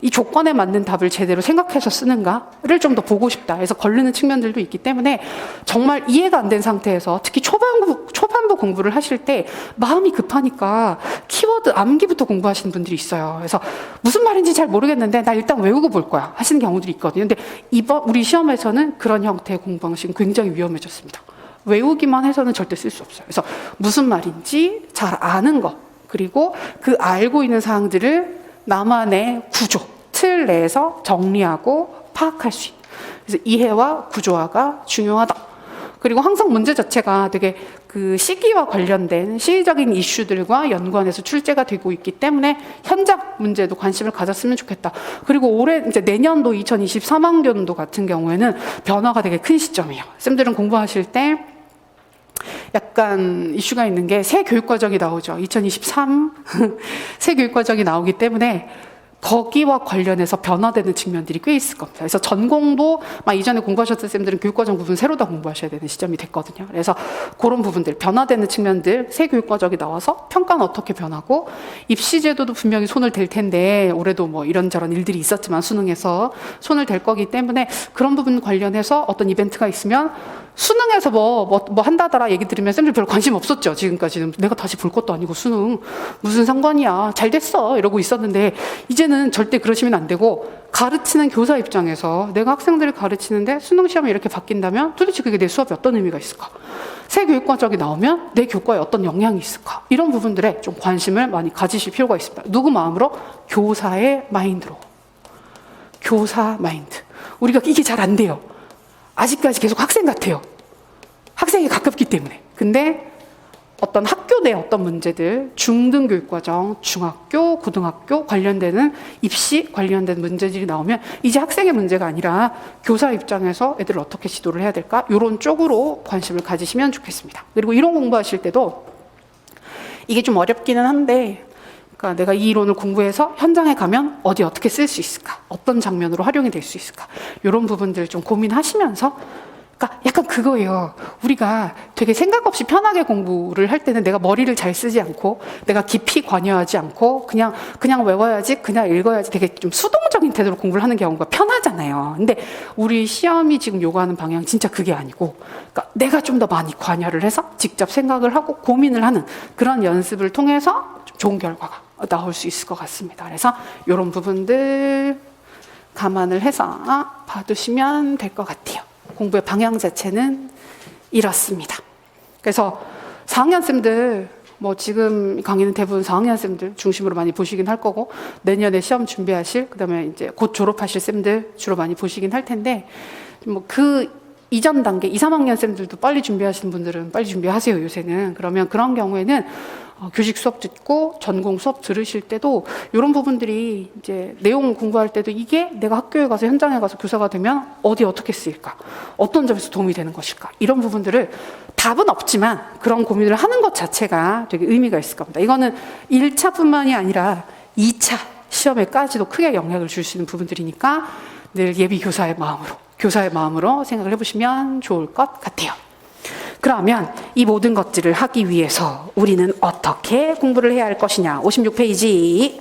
이 조건에 맞는 답을 제대로 생각해서 쓰는가를 좀 더 보고 싶다. 그래서 걸르는 측면들도 있기 때문에 정말 이해가 안 된 상태에서 특히 초반부 공부를 하실 때 마음이 급하니까 키워드 암기부터 공부하시는 분들이 있어요. 그래서 무슨 말인지 잘 모르겠는데 나 일단 외우고 볼 거야 하시는 경우들이 있거든요. 근데 이번 우리 시험에서는 그런 형태의 공부 방식은 굉장히 위험해졌습니다. 외우기만 해서는 절대 쓸 수 없어요. 그래서 무슨 말인지 잘 아는 것, 그리고 그 알고 있는 사항들을 나만의 구조, 틀 내에서 정리하고 파악할 수 있는. 그래서 이해와 구조화가 중요하다. 그리고 항상 문제 자체가 되게 그 시기와 관련된 시기적인 이슈들과 연관해서 출제가 되고 있기 때문에 현장 문제도 관심을 가졌으면 좋겠다. 그리고 올해 이제 내년도 2023학년도 같은 경우에는 변화가 되게 큰 시점이에요. 쌤들은 공부하실 때 약간 이슈가 있는 게 새 교육과정이 나오죠. 2023 새 교육과정이 나오기 때문에 거기와 관련해서 변화되는 측면들이 꽤 있을 겁니다. 그래서 전공도 막 이전에 공부하셨던 쌤들은 교육과정 부분 새로 다 공부하셔야 되는 시점이 됐거든요. 그래서 그런 부분들, 변화되는 측면들, 새 교육과정이 나와서 평가는 어떻게 변하고 입시제도도 분명히 손을 댈 텐데 올해도 뭐 이런저런 일들이 있었지만 수능에서 손을 댈 거기 때문에 그런 부분 관련해서 어떤 이벤트가 있으면 수능에서 뭐 한다더라 얘기 들으면 쌤들 별로 관심 없었죠. 지금까지는 내가 다시 볼 것도 아니고 수능 무슨 상관이야, 잘 됐어 이러고 있었는데 이제는 절대 그러시면 안 되고 가르치는 교사 입장에서 내가 학생들을 가르치는데 수능 시험이 이렇게 바뀐다면 도대체 그게 내 수업에 어떤 의미가 있을까? 새 교육과정이 나오면 내 교과에 어떤 영향이 있을까? 이런 부분들에 좀 관심을 많이 가지실 필요가 있습니다. 누구 마음으로? 교사의 마인드로. 교사 마인드. 우리가 이게 잘 안 돼요. 아직까지 계속 학생 같아요. 학생에 가깝기 때문에. 근데 어떤 학교 내 어떤 문제들, 중등교육과정, 중학교, 고등학교 관련되는 입시 관련된 문제들이 나오면 이제 학생의 문제가 아니라 교사 입장에서 애들을 어떻게 지도를 해야 될까? 이런 쪽으로 관심을 가지시면 좋겠습니다. 그리고 이론 공부하실 때도 이게 좀 어렵기는 한데, 그러니까 내가 이 이론을 공부해서 현장에 가면 어디 어떻게 쓸 수 있을까? 어떤 장면으로 활용이 될 수 있을까? 이런 부분들 좀 고민하시면서, 그러니까 약간 그거예요. 우리가 되게 생각 없이 편하게 공부를 할 때는 내가 머리를 잘 쓰지 않고 내가 깊이 관여하지 않고 그냥 외워야지, 그냥 읽어야지, 되게 좀 수동적인 태도로 공부를 하는 경우가 편하잖아요. 근데 우리 시험이 지금 요구하는 방향 진짜 그게 아니고, 그러니까 내가 좀 더 많이 관여를 해서 직접 생각을 하고 고민을 하는 그런 연습을 통해서 좀 좋은 결과가 나올 수 있을 것 같습니다. 그래서 이런 부분들 감안을 해서 봐두시면 될 것 같아요. 공부의 방향 자체는 이렇습니다. 그래서 4학년생들, 뭐 지금 강의는 대부분 4학년생들 중심으로 많이 보시긴 할 거고, 내년에 시험 준비하실, 그 다음에 이제 곧 졸업하실 쌤들 주로 많이 보시긴 할 텐데, 뭐 그 이전 단계, 2, 3학년생들도 빨리 준비하시는 분들은 빨리 준비하세요, 요새는. 그러면 그런 경우에는 교직 수업 듣고 전공 수업 들으실 때도 이런 부분들이 이제 내용 공부할 때도 이게 내가 학교에 가서 현장에 가서 교사가 되면 어디 어떻게 쓰일까? 어떤 점에서 도움이 되는 것일까? 이런 부분들을 답은 없지만 그런 고민을 하는 것 자체가 되게 의미가 있을 겁니다. 이거는 1차뿐만이 아니라 2차 시험에까지도 크게 영향을 줄 수 있는 부분들이니까 늘 예비 교사의 마음으로 생각을 해보시면 좋을 것 같아요. 그러면 이 모든 것들을 하기 위해서 우리는 어떻게 공부를 해야 할 것이냐. 56페이지.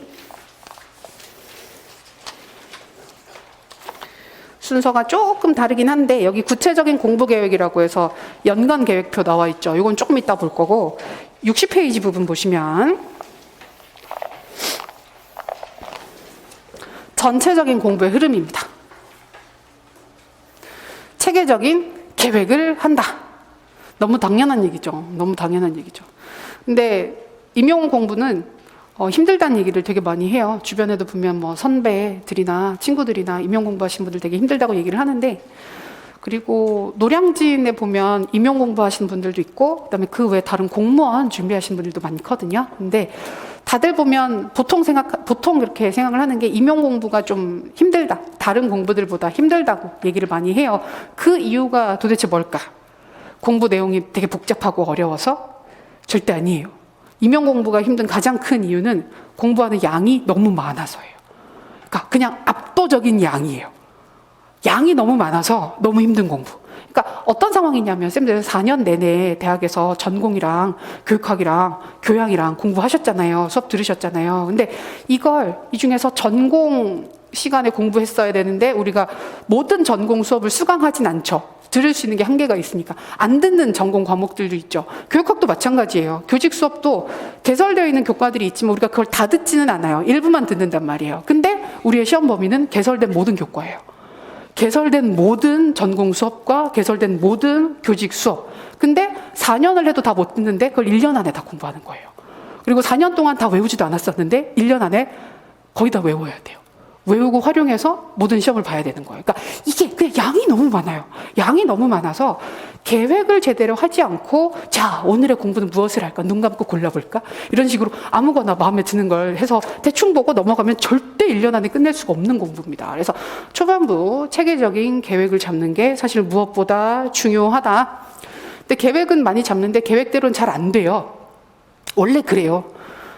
순서가 조금 다르긴 한데 여기 구체적인 공부 계획이라고 해서 연간 계획표 나와 있죠. 이건 조금 이따 볼 거고, 60페이지 부분 보시면 전체적인 공부의 흐름입니다. 체계적인 계획을 한다. 너무 당연한 얘기죠. 근데 임용 공부는 힘들다는 얘기를 되게 많이 해요. 주변에도 보면 뭐 선배들이나 친구들이나 임용 공부하신 분들 되게 힘들다고 얘기를 하는데, 그리고 노량진에 보면 임용 공부하시는 분들도 있고, 그다음에 그 외에 다른 공무원 준비하시는 분들도 많거든요. 근데 다들 보면 보통 그렇게 생각을 하는 게 임용 공부가 좀 힘들다, 다른 공부들보다 힘들다고 얘기를 많이 해요. 그 이유가 도대체 뭘까? 공부 내용이 되게 복잡하고 어려워서? 절대 아니에요. 임용 공부가 힘든 가장 큰 이유는 공부하는 양이 너무 많아서예요. 그러니까 그냥 압도적인 양이에요. 양이 너무 많아서 너무 힘든 공부. 그러니까 어떤 상황이냐면, 쌤들 4년 내내 대학에서 전공이랑 교육학이랑 교양이랑 공부하셨잖아요. 수업 들으셨잖아요. 근데 이걸 이 중에서 전공 시간에 공부했어야 되는데 우리가 모든 전공 수업을 수강하진 않죠. 들을 수 있는 게 한계가 있으니까 안 듣는 전공 과목들도 있죠. 교육학도 마찬가지예요. 교직 수업도 개설되어 있는 교과들이 있지만 우리가 그걸 다 듣지는 않아요. 일부만 듣는단 말이에요. 근데 우리의 시험 범위는 개설된 모든 교과예요. 개설된 모든 전공 수업과 개설된 모든 교직 수업. 근데 4년을 해도 다 못 듣는데 그걸 1년 안에 다 공부하는 거예요. 그리고 4년 동안 다 외우지도 않았었는데 1년 안에 거의 다 외워야 돼요. 외우고 활용해서 모든 시험을 봐야 되는 거예요. 그러니까 이게 그냥 양이 너무 많아요. 양이 너무 많아서 계획을 제대로 하지 않고, 자, 오늘의 공부는 무엇을 할까? 눈 감고 골라볼까? 이런 식으로 아무거나 마음에 드는 걸 해서 대충 보고 넘어가면 절대 1년 안에 끝낼 수가 없는 공부입니다. 그래서 초반부 체계적인 계획을 잡는 게 사실 무엇보다 중요하다. 근데 계획은 많이 잡는데 계획대로는 잘 안 돼요. 원래 그래요.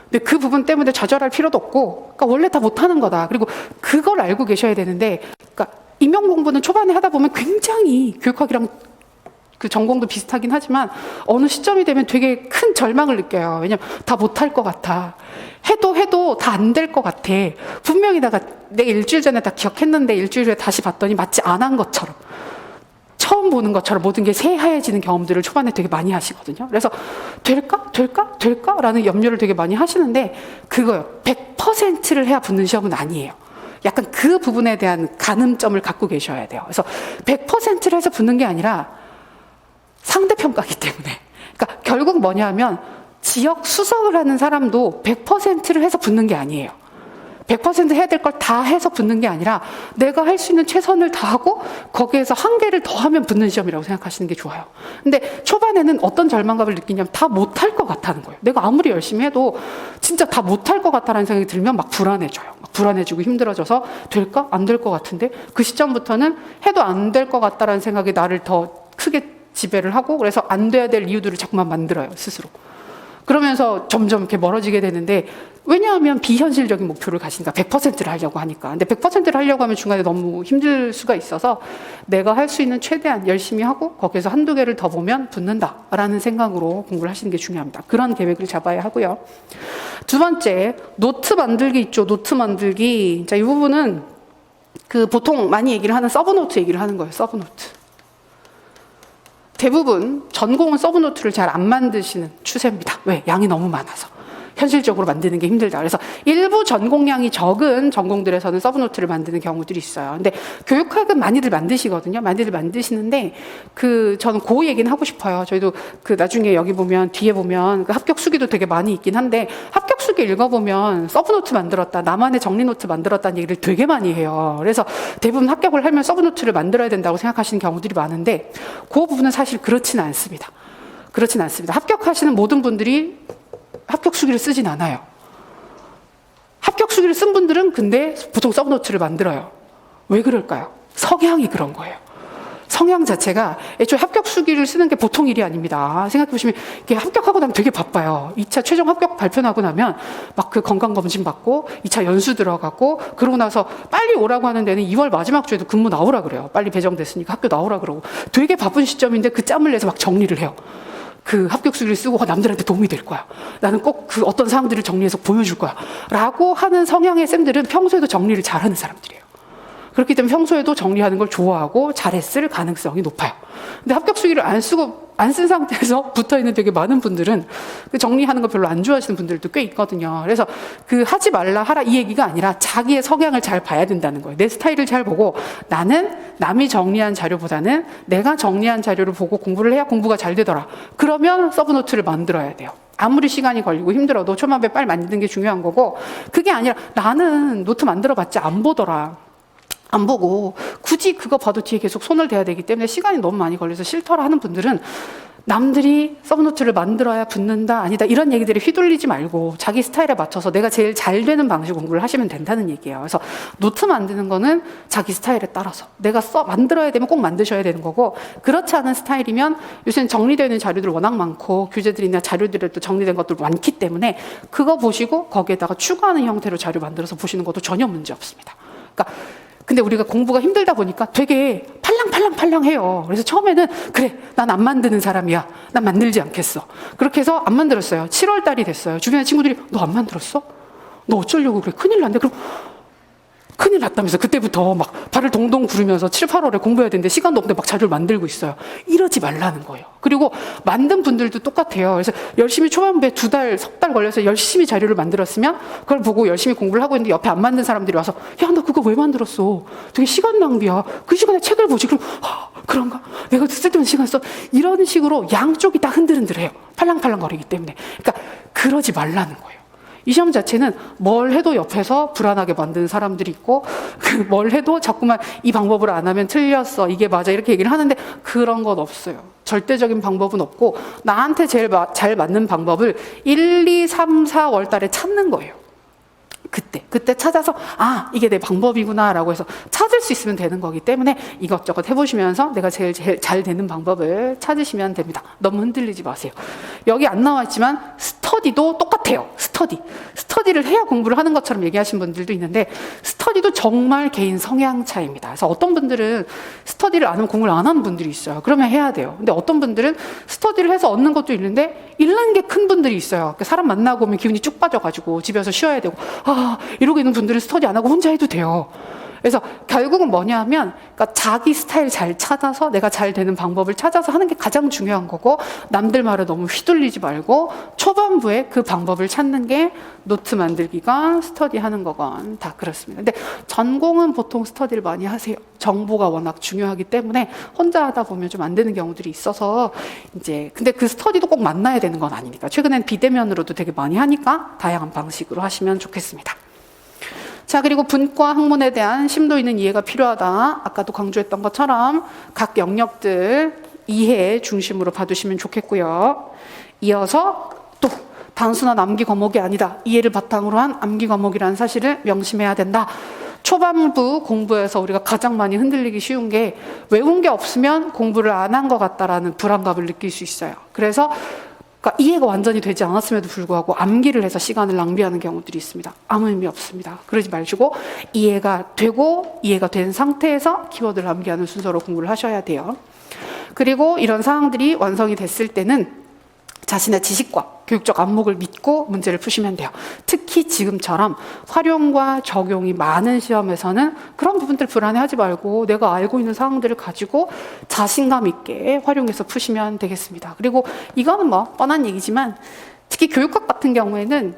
근데 그 부분 때문에 좌절할 필요도 없고, 그러니까 원래 다 못하는 거다. 그리고 그걸 알고 계셔야 되는데, 그러니까 임용 공부는 초반에 하다 보면 굉장히 교육학이랑 그 전공도 비슷하긴 하지만 어느 시점이 되면 되게 큰 절망을 느껴요. 왜냐면 다 못할 것 같아. 해도 다 안 될 것 같아. 분명히 내가 일주일 전에 다 기억했는데 일주일 후에 다시 봤더니 마치 안 한 것처럼, 처음 보는 것처럼 모든 게 새하얘지는 경험들을 초반에 되게 많이 하시거든요. 그래서 될까? 라는 염려를 되게 많이 하시는데, 그거요. 100%를 해야 붙는 시험은 아니에요. 약간 그 부분에 대한 가늠점을 갖고 계셔야 돼요. 그래서 100%를 해서 붙는 게 아니라 상대평가이기 때문에. 그러니까 결국 뭐냐 하면 지역 수석을 하는 사람도 100%를 해서 붙는 게 아니에요. 100% 해야 될 걸 다 해서 붙는 게 아니라 내가 할 수 있는 최선을 다하고 거기에서 한 개를 더 하면 붙는 시험이라고 생각하시는 게 좋아요. 근데 초반에는 어떤 절망감을 느끼냐면 다 못할 것 같다는 거예요. 내가 아무리 열심히 해도 진짜 다 못할 것 같다는 생각이 들면 막 불안해져요. 막 불안해지고 힘들어져서 될까? 안 될 것 같은데 그 시점부터는 해도 안 될 것 같다는 생각이 나를 더 크게 지배를 하고 그래서 안 돼야 될 이유들을 자꾸만 만들어요, 스스로. 그러면서 점점 이렇게 멀어지게 되는데 왜냐하면 비현실적인 목표를 가시니까 100%를 하려고 하니까. 근데 100%를 하려고 하면 중간에 너무 힘들 수가 있어서 내가 할 수 있는 최대한 열심히 하고 거기에서 한두 개를 더 보면 붙는다라는 생각으로 공부를 하시는 게 중요합니다. 그런 계획을 잡아야 하고요. 두 번째, 노트 만들기 있죠. 노트 만들기. 자, 이 부분은 그 보통 많이 얘기를 하는 서브노트 얘기를 하는 거예요. 서브노트. 대부분 전공은 서브노트를 잘 안 만드시는 추세입니다. 왜? 양이 너무 많아서. 현실적으로 만드는 게 힘들다. 그래서 일부 전공량이 적은 전공들에서는 서브노트를 만드는 경우들이 있어요. 근데 교육학은 많이들 만드시거든요. 많이들 만드시는데 저는 그 얘기는 하고 싶어요. 저희도 나중에 여기 보면 뒤에 보면 합격 수기도 되게 많이 있긴 한데 합격 수기 읽어보면 서브노트 만들었다, 나만의 정리 노트 만들었다는 얘기를 되게 많이 해요. 그래서 대부분 합격을 하면 서브노트를 만들어야 된다고 생각하시는 경우들이 많은데 그 부분은 사실 그렇지는 않습니다. 그렇지는 않습니다. 합격하시는 모든 분들이 합격 수기를 쓰진 않아요. 합격 수기를 쓴 분들은 근데 보통 서브노트를 만들어요. 왜 그럴까요? 성향이 그런 거예요. 성향 자체가 애초에 합격 수기를 쓰는 게 보통 일이 아닙니다. 생각해보시면 이게 합격하고 나면 되게 바빠요. 2차 최종 합격 발표 나고 나면 막 그 건강검진 받고 2차 연수 들어가고 그러고 나서 빨리 오라고 하는 데는 2월 마지막 주에도 근무 나오라 그래요. 빨리 배정됐으니까 학교 나오라 그러고 되게 바쁜 시점인데 그 짬을 내서 막 정리를 해요. 그 합격 수기를 쓰고 남들한테 도움이 될 거야. 나는 꼭 그 어떤 사항들을 정리해서 보여줄 거야. 라고 하는 성향의 쌤들은 평소에도 정리를 잘하는 사람들이에요. 그렇기 때문에 평소에도 정리하는 걸 좋아하고 잘했을 가능성이 높아요. 근데 합격 수기를 안 쓴 상태에서 붙어 있는 되게 많은 분들은 그 정리하는 거 별로 안 좋아하시는 분들도 꽤 있거든요. 그래서 하지 말라 하라 이 얘기가 아니라 자기의 성향을 잘 봐야 된다는 거예요. 내 스타일을 잘 보고 나는 남이 정리한 자료보다는 내가 정리한 자료를 보고 공부를 해야 공부가 잘 되더라. 그러면 서브노트를 만들어야 돼요. 아무리 시간이 걸리고 힘들어도 초반에 빨리 만드는 게 중요한 거고 그게 아니라 나는 노트 만들어봤자 안 보더라. 안 보고 굳이 그거 봐도 뒤에 계속 손을 대야 되기 때문에 시간이 너무 많이 걸려서 싫더라 하는 분들은 남들이 서브노트를 만들어야 붙는다 아니다 이런 얘기들이 휘둘리지 말고 자기 스타일에 맞춰서 내가 제일 잘 되는 방식 공부를 하시면 된다는 얘기예요. 그래서 노트 만드는 거는 자기 스타일에 따라서 내가 만들어야 되면 꼭 만드셔야 되는 거고 그렇지 않은 스타일이면 요새는 정리되는 자료들 워낙 많고 교재들이나 자료들에도 정리된 것들 많기 때문에 그거 보시고 거기에다가 추가하는 형태로 자료 만들어서 보시는 것도 전혀 문제 없습니다. 그러니까 근데 우리가 공부가 힘들다 보니까 되게 팔랑해요. 그래서 처음에는 그래, 난 안 만드는 사람이야. 난 만들지 않겠어. 그렇게 해서 안 만들었어요. 7월 달이 됐어요. 주변에 친구들이 너 안 만들었어? 너 어쩌려고 그래? 큰일 났네. 그럼 큰일 났다면서 그때부터 막 발을 동동 구르면서 7, 8월에 공부해야 되는데 시간도 없는데 막 자료를 만들고 있어요. 이러지 말라는 거예요. 그리고 만든 분들도 똑같아요. 그래서 열심히 초반부에 2달, 석 달 걸려서 열심히 자료를 만들었으면 그걸 보고 열심히 공부를 하고 있는데 옆에 안 만든 사람들이 와서 야, 너 그거 왜 만들었어? 되게 시간 낭비야. 그 시간에 책을 보지. 그럼 그런가? 내가 쓸데없는 시간 써. 이런 식으로 양쪽이 다 흔들흔들해요. 팔랑팔랑거리기 때문에. 그러니까 그러지 말라는 거예요. 이 시험 자체는 뭘 해도 옆에서 불안하게 만드는 사람들이 있고 뭘 해도 자꾸만 이 방법을 안 하면 틀렸어. 이게 맞아. 이렇게 얘기를 하는데 그런 건 없어요. 절대적인 방법은 없고 나한테 제일 잘 맞는 방법을 1, 2, 3, 4월 달에 찾는 거예요. 그때 찾아서 이게 내 방법이구나 라고 해서 찾을 수 있으면 되는 거기 때문에 이것저것 해보시면서 내가 제일 잘 되는 방법을 찾으시면 됩니다. 너무 흔들리지 마세요. 여기 안 나와 있지만 스터디도 똑같아요. 스터디를 해야 공부를 하는 것처럼 얘기하신 분들도 있는데 스터디도 정말 개인 성향 차이입니다. 그래서 어떤 분들은 스터디를 안 하면 공부를 안 하는 분들이 있어요. 그러면 해야 돼요. 근데 어떤 분들은 스터디를 해서 얻는 것도 있는데 잃는 게 큰 분들이 있어요. 사람 만나고 오면 기운이 쭉 빠져가지고 집에서 쉬어야 되고 이러고 있는 분들은 스터디 안 하고 혼자 해도 돼요. 그래서 결국은 뭐냐 하면 그러니까 자기 스타일 잘 찾아서 내가 잘 되는 방법을 찾아서 하는 게 가장 중요한 거고 남들 말에 너무 휘둘리지 말고 초반부에 그 방법을 찾는 게 노트 만들기건 스터디 하는 거건 다 그렇습니다. 근데 전공은 보통 스터디를 많이 하세요. 정보가 워낙 중요하기 때문에 혼자 하다 보면 좀 안 되는 경우들이 있어서 근데 그 스터디도 꼭 만나야 되는 건 아니니까 최근엔 비대면으로도 되게 많이 하니까 다양한 방식으로 하시면 좋겠습니다. 자, 그리고 분과 학문에 대한 심도 있는 이해가 필요하다. 아까도 강조했던 것처럼 각 영역들 이해 중심으로 봐두시면 좋겠고요. 이어서 또 단순한 암기 과목이 아니다. 이해를 바탕으로 한 암기 과목이라는 사실을 명심해야 된다. 초반부 공부에서 우리가 가장 많이 흔들리기 쉬운 게 외운 게 없으면 공부를 안 한 것 같다라는 불안감을 느낄 수 있어요. 그래서 그러니까 이해가 완전히 되지 않았음에도 불구하고 암기를 해서 시간을 낭비하는 경우들이 있습니다. 아무 의미 없습니다. 그러지 마시고 이해가 되고 이해가 된 상태에서 키워드를 암기하는 순서로 공부를 하셔야 돼요. 그리고 이런 사항들이 완성이 됐을 때는 자신의 지식과 교육적 안목을 믿고 문제를 푸시면 돼요. 특히 지금처럼 활용과 적용이 많은 시험에서는 그런 부분들 불안해하지 말고 내가 알고 있는 사항들을 가지고 자신감 있게 활용해서 푸시면 되겠습니다. 그리고 이거는 뭐 뻔한 얘기지만 특히 교육학 같은 경우에는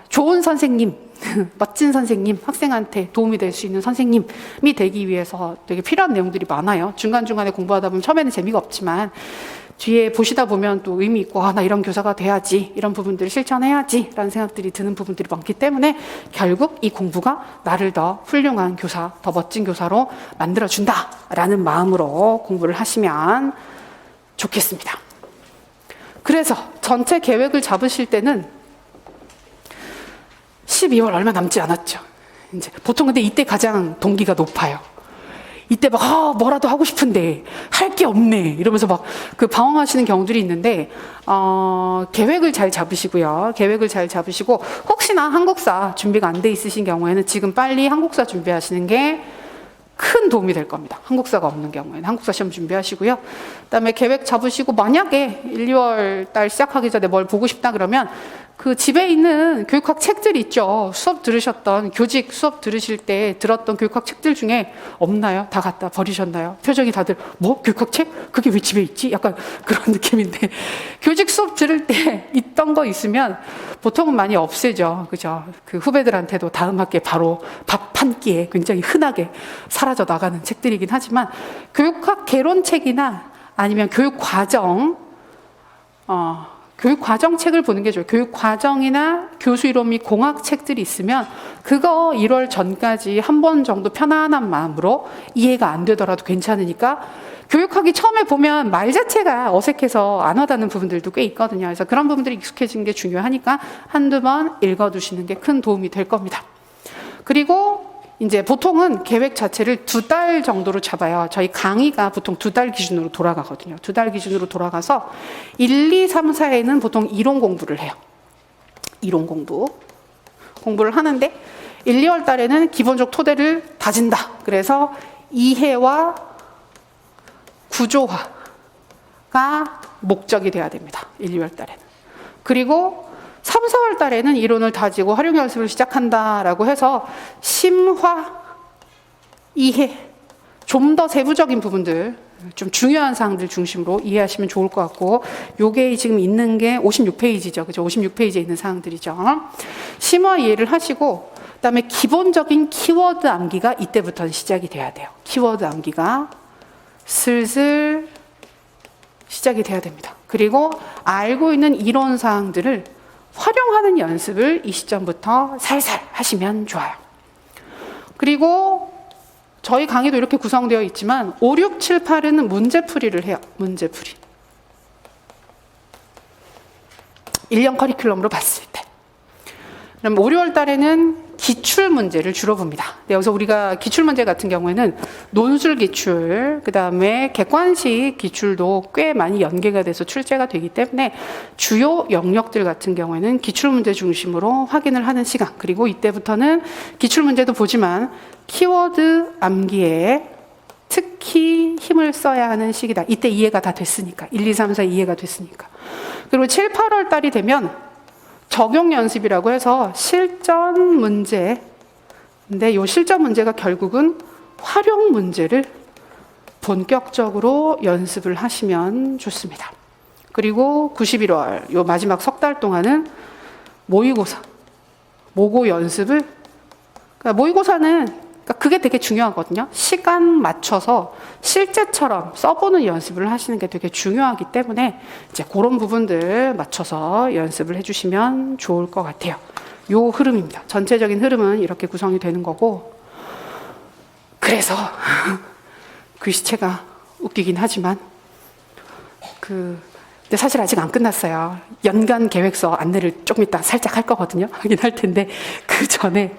좋은 선생님, 멋진 선생님, 학생한테 도움이 될 수 있는 선생님이 되기 위해서 되게 필요한 내용들이 많아요. 중간중간에 공부하다 보면 처음에는 재미가 없지만 뒤에 보시다 보면 또 의미 있고 나 이런 교사가 돼야지, 이런 부분들을 실천해야지 라는 생각들이 드는 부분들이 많기 때문에 결국 이 공부가 나를 더 훌륭한 교사, 더 멋진 교사로 만들어준다 라는 마음으로 공부를 하시면 좋겠습니다. 그래서 전체 계획을 잡으실 때는 12월 얼마 남지 않았죠. 이제 보통 근데 이때 가장 동기가 높아요. 이때 막 뭐라도 하고 싶은데 할 게 없네 이러면서 막 그 방황하시는 경우들이 있는데 계획을 잘 잡으시고요. 계획을 잘 잡으시고 혹시나 한국사 준비가 안 돼 있으신 경우에는 지금 빨리 한국사 준비하시는 게 큰 도움이 될 겁니다. 한국사가 없는 경우에는 한국사 시험 준비하시고요. 그다음에 계획 잡으시고 만약에 1, 2월 달 시작하기 전에 뭘 보고 싶다 그러면 그 집에 있는 교육학 책들 있죠. 수업 들으셨던 교직 수업 들으실 때 들었던 교육학 책들 중에 없나요? 다 갖다 버리셨나요? 표정이 다들 뭐? 교육학 책? 그게 왜 집에 있지? 약간 그런 느낌인데 교직 수업 들을 때 있던 거 있으면 보통은 많이 없애죠. 그죠? 그 후배들한테도 다음 학기에 바로 밥 한 끼에 굉장히 흔하게 사라져 나가는 책들이긴 하지만 교육학 개론책이나 아니면 교육과정 책을 보는 게 좋아요. 교육과정이나 교수 이론 및 공학 책들이 있으면 그거 1월 전까지 한 번 정도 편안한 마음으로 이해가 안 되더라도 괜찮으니까 교육학이 처음에 보면 말 자체가 어색해서 안 와닿는 부분들도 꽤 있거든요. 그래서 그런 부분들이 익숙해지는 게 중요하니까 한두 번 읽어두시는 게 큰 도움이 될 겁니다. 그리고 이제 보통은 계획 자체를 2달 정도로 잡아요. 저희 강의가 보통 2달 기준으로 돌아가거든요. 2달 기준으로 돌아가서 1, 2, 3, 4에는 보통 이론 공부를 해요. 이론 공부를 하는데 1, 2월 달에는 기본적 토대를 다진다. 그래서 이해와 구조화가 목적이 돼야 됩니다. 1, 2월 달에는. 그리고 3, 4월 달에는 이론을 다지고 활용 연습을 시작한다라고 해서 심화, 이해, 좀 더 세부적인 부분들, 좀 중요한 사항들 중심으로 이해하시면 좋을 것 같고 요게 지금 있는 게 56페이지죠. 그죠? 56페이지에 있는 사항들이죠. 심화 이해를 하시고 그다음에 기본적인 키워드 암기가 이때부터는 시작이 돼야 돼요. 키워드 암기가 슬슬 시작이 돼야 됩니다. 그리고 알고 있는 이론 사항들을 활용하는 연습을 이 시점부터 살살 하시면 좋아요. 그리고 저희 강의도 이렇게 구성되어 있지만 5, 6, 7, 8은 문제풀이를 해요. 문제풀이. 1년 커리큘럼으로 봤을 때. 그럼 5, 6월 달에는 기출문제를 주로 봅니다. 여기서 우리가 기출문제 같은 경우에는 논술 기출, 그 다음에 객관식 기출도 꽤 많이 연계가 돼서 출제가 되기 때문에 주요 영역들 같은 경우에는 기출문제 중심으로 확인을 하는 시간, 그리고 이때부터는 기출문제도 보지만 키워드 암기에 특히 힘을 써야 하는 시기다. 이때 이해가 다 됐으니까. 1, 2, 3, 4 이해가 됐으니까. 그리고 7, 8월 달이 되면 적용 연습이라고 해서 실전 문제, 근데 이 실전 문제가 결국은 활용 문제를 본격적으로 연습을 하시면 좋습니다. 그리고 91월 요 마지막 석 달 동안은 모의고사, 모고 연습을, 그러니까 모의고사는 그게 되게 중요하거든요. 시간 맞춰서 실제처럼 써보는 연습을 하시는 게 되게 중요하기 때문에 이제 그런 부분들 맞춰서 연습을 해주시면 좋을 것 같아요. 요 흐름입니다. 전체적인 흐름은 이렇게 구성이 되는 거고, 그래서 글씨체가 웃기긴 하지만 근데 사실 아직 안 끝났어요. 연간 계획서 안내를 조금 이따 살짝 할 거거든요. 하긴 할 텐데 그 전에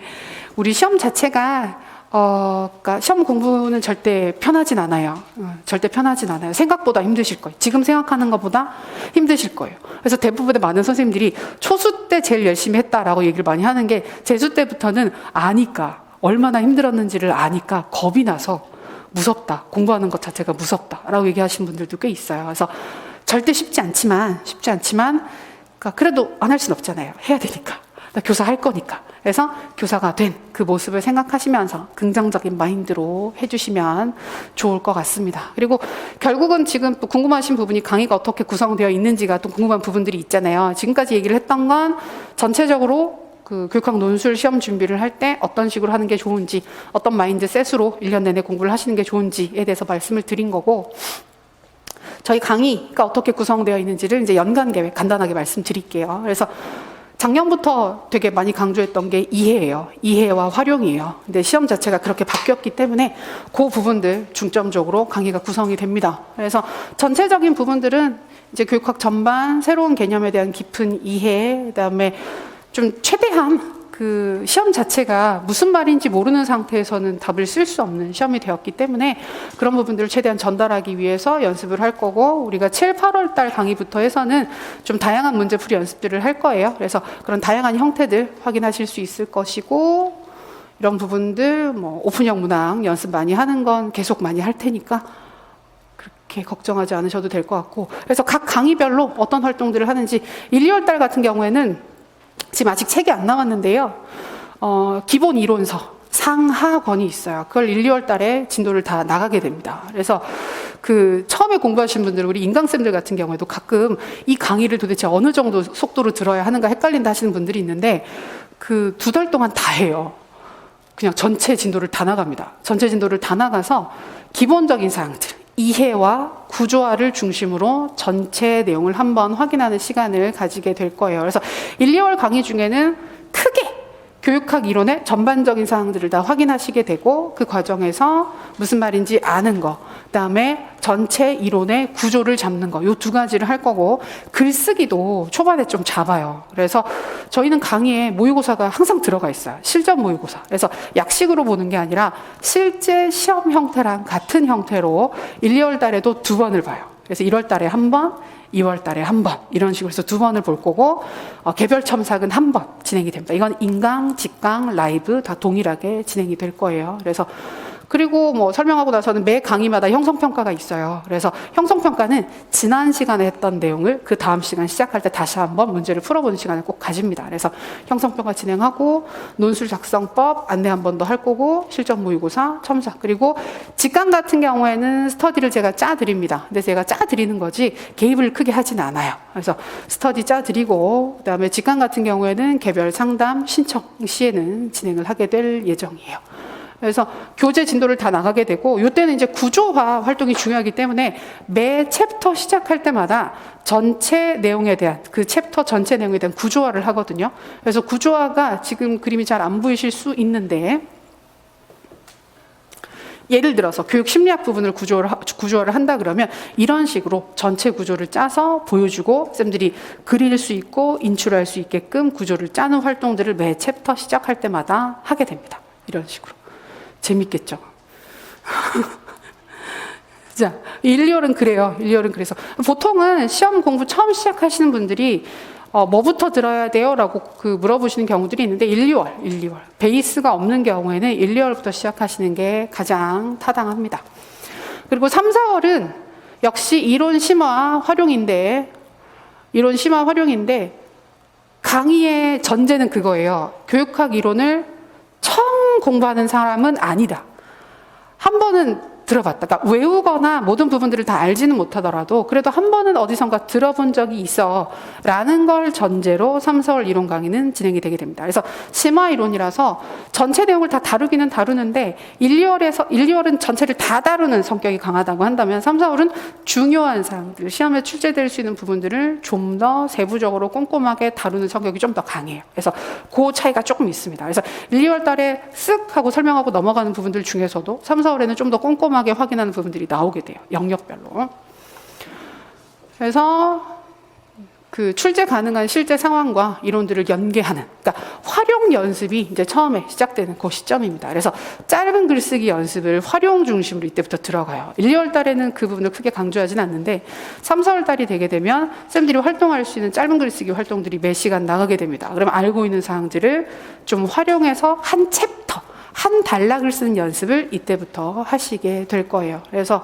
우리 시험 자체가 그러니까 시험 공부는 절대 편하진 않아요. 절대 편하진 않아요. 생각보다 힘드실 거예요. 지금 생각하는 것보다 힘드실 거예요. 그래서 대부분의 많은 선생님들이 초수 때 제일 열심히 했다라고 얘기를 많이 하는 게 재수 때부터는 아니까, 얼마나 힘들었는지를 아니까 겁이 나서 무섭다. 공부하는 것 자체가 무섭다라고 얘기하시는 분들도 꽤 있어요. 그래서 절대 쉽지 않지만 그러니까 그래도 안 할 수는 없잖아요. 해야 되니까. 나 교사 할 거니까. 그래서 교사가 된 그 모습을 생각하시면서 긍정적인 마인드로 해주시면 좋을 것 같습니다. 그리고 결국은 지금 또 궁금하신 부분이 강의가 어떻게 구성되어 있는지가 또 궁금한 부분들이 있잖아요. 지금까지 얘기를 했던 건 전체적으로 그 교육학 논술 시험 준비를 할 때 어떤 식으로 하는 게 좋은지, 어떤 마인드셋으로 1년 내내 공부를 하시는 게 좋은지에 대해서 말씀을 드린 거고, 저희 강의가 어떻게 구성되어 있는지를 이제 연간 계획 간단하게 말씀드릴게요. 그래서 작년부터 되게 많이 강조했던 게 이해예요. 이해와 활용이에요. 근데 시험 자체가 그렇게 바뀌었기 때문에 그 부분들 중점적으로 강의가 구성이 됩니다. 그래서 전체적인 부분들은 이제 교육학 전반 새로운 개념에 대한 깊은 이해, 그다음에 좀 최대한 그 시험 자체가 무슨 말인지 모르는 상태에서는 답을 쓸 수 없는 시험이 되었기 때문에 그런 부분들을 최대한 전달하기 위해서 연습을 할 거고, 우리가 7, 8월 달 강의부터 해서는 좀 다양한 문제풀이 연습들을 할 거예요. 그래서 그런 다양한 형태들 확인하실 수 있을 것이고, 이런 부분들 뭐 오픈형 문항 연습 많이 하는 건 계속 많이 할 테니까 그렇게 걱정하지 않으셔도 될 것 같고, 그래서 각 강의별로 어떤 활동들을 하는지 1, 2월 달 같은 경우에는 지금 아직 책이 안 나왔는데요. 기본 이론서 상하권이 있어요. 그걸 1, 2월 달에 진도를 다 나가게 됩니다. 그래서 그 처음에 공부하신 분들, 우리 인강쌤들 같은 경우에도 가끔 이 강의를 도대체 어느 정도 속도로 들어야 하는가 헷갈린다 하시는 분들이 있는데, 그 2달 동안 다 해요. 그냥 전체 진도를 다 나갑니다. 전체 진도를 다 나가서 기본적인 사항들, 이해와 구조화를 중심으로 전체 내용을 한번 확인하는 시간을 가지게 될 거예요. 그래서 1, 2월 강의 중에는 크게 교육학 이론의 전반적인 사항들을 다 확인하시게 되고, 그 과정에서 무슨 말인지 아는 거, 그다음에 전체 이론의 구조를 잡는 거, 요 2가지를 할 거고, 글쓰기도 초반에 좀 잡아요. 그래서 저희는 강의에 모의고사가 항상 들어가 있어요. 실전 모의고사. 그래서 약식으로 보는 게 아니라 실제 시험 형태랑 같은 형태로 1, 2월 달에도 2번을 봐요. 그래서 1월 달에 1번, 2월 달에 1번, 이런 식으로 해서 2번을 볼 거고, 개별 첨삭은 1번 진행이 됩니다. 이건 인강, 직강, 라이브 다 동일하게 진행이 될 거예요. 그래서 그리고 뭐 설명하고 나서는 매 강의마다 형성평가가 있어요. 그래서 형성평가는 지난 시간에 했던 내용을 그 다음 시간 시작할 때 다시 한번 문제를 풀어보는 시간을 꼭 가집니다. 그래서 형성평가 진행하고, 논술 작성법 안내 한 번 더 할 거고, 실전 모의고사, 첨삭, 그리고 직강 같은 경우에는 스터디를 제가 짜드립니다. 근데 제가 짜드리는 거지 개입을 크게 하진 않아요. 그래서 스터디 짜드리고, 그다음에 직강 같은 경우에는 개별 상담 신청 시에는 진행을 하게 될 예정이에요. 그래서 교재 진도를 다 나가게 되고, 이때는 이제 구조화 활동이 중요하기 때문에 매 챕터 시작할 때마다 전체 내용에 대한, 그 챕터 전체 내용에 대한 구조화를 하거든요. 그래서 구조화가 지금 그림이 잘 안 보이실 수 있는데, 예를 들어서 교육 심리학 부분을 구조화를 한다 그러면 이런 식으로 전체 구조를 짜서 보여주고, 쌤들이 그릴 수 있고 인출할 수 있게끔 구조를 짜는 활동들을 매 챕터 시작할 때마다 하게 됩니다. 이런 식으로. 재밌겠죠? 자, 1, 2월은 그래요. 1, 2월은 그래서. 보통은 시험 공부 처음 시작하시는 분들이 뭐부터 들어야 돼요? 라고 물어보시는 경우들이 있는데, 1, 2월. 베이스가 없는 경우에는 1, 2월부터 시작하시는 게 가장 타당합니다. 그리고 3, 4월은 역시 이론 심화 활용인데, 강의의 전제는 그거예요. 교육학 이론을 처음 공부하는 사람은 아니다. 한 번은 들어봤다. 그러니까 외우거나 모든 부분들을 다 알지는 못하더라도 그래도 한 번은 어디선가 들어본 적이 있어 라는 걸 전제로 3, 4월 이론 강의는 진행이 되게 됩니다. 그래서 심화 이론이라서 전체 내용을 다 다루기는 다루는데 1, 2월은 전체를 다 다루는 성격이 강하다고 한다면 3, 4월은 중요한 사항들, 시험에 출제될 수 있는 부분들을 좀 더 세부적으로 꼼꼼하게 다루는 성격이 좀 더 강해요. 그래서 그 차이가 조금 있습니다. 그래서 1, 2월 달에 쓱 하고 설명하고 넘어가는 부분들 중에서도 3, 4월에는 좀 더 꼼꼼하게 확인하는 부분들이 나오게 돼요. 영역별로. 그래서 그 출제 가능한 실제 상황과 이론들을 연계하는, 그러니까 활용 연습이 이제 처음에 시작되는 그 시점입니다. 그래서 짧은 글쓰기 연습을 활용 중심으로 이때부터 들어가요. 1, 2월 달에는 그 부분을 크게 강조하진 않는데 3, 4월 달이 되게 되면 쌤들이 활동할 수 있는 짧은 글쓰기 활동들이 매 시간 나가게 됩니다. 그러면 알고 있는 사항들을 좀 활용해서 한 챕터, 한 단락을 쓰는 연습을 이때부터 하시게 될 거예요. 그래서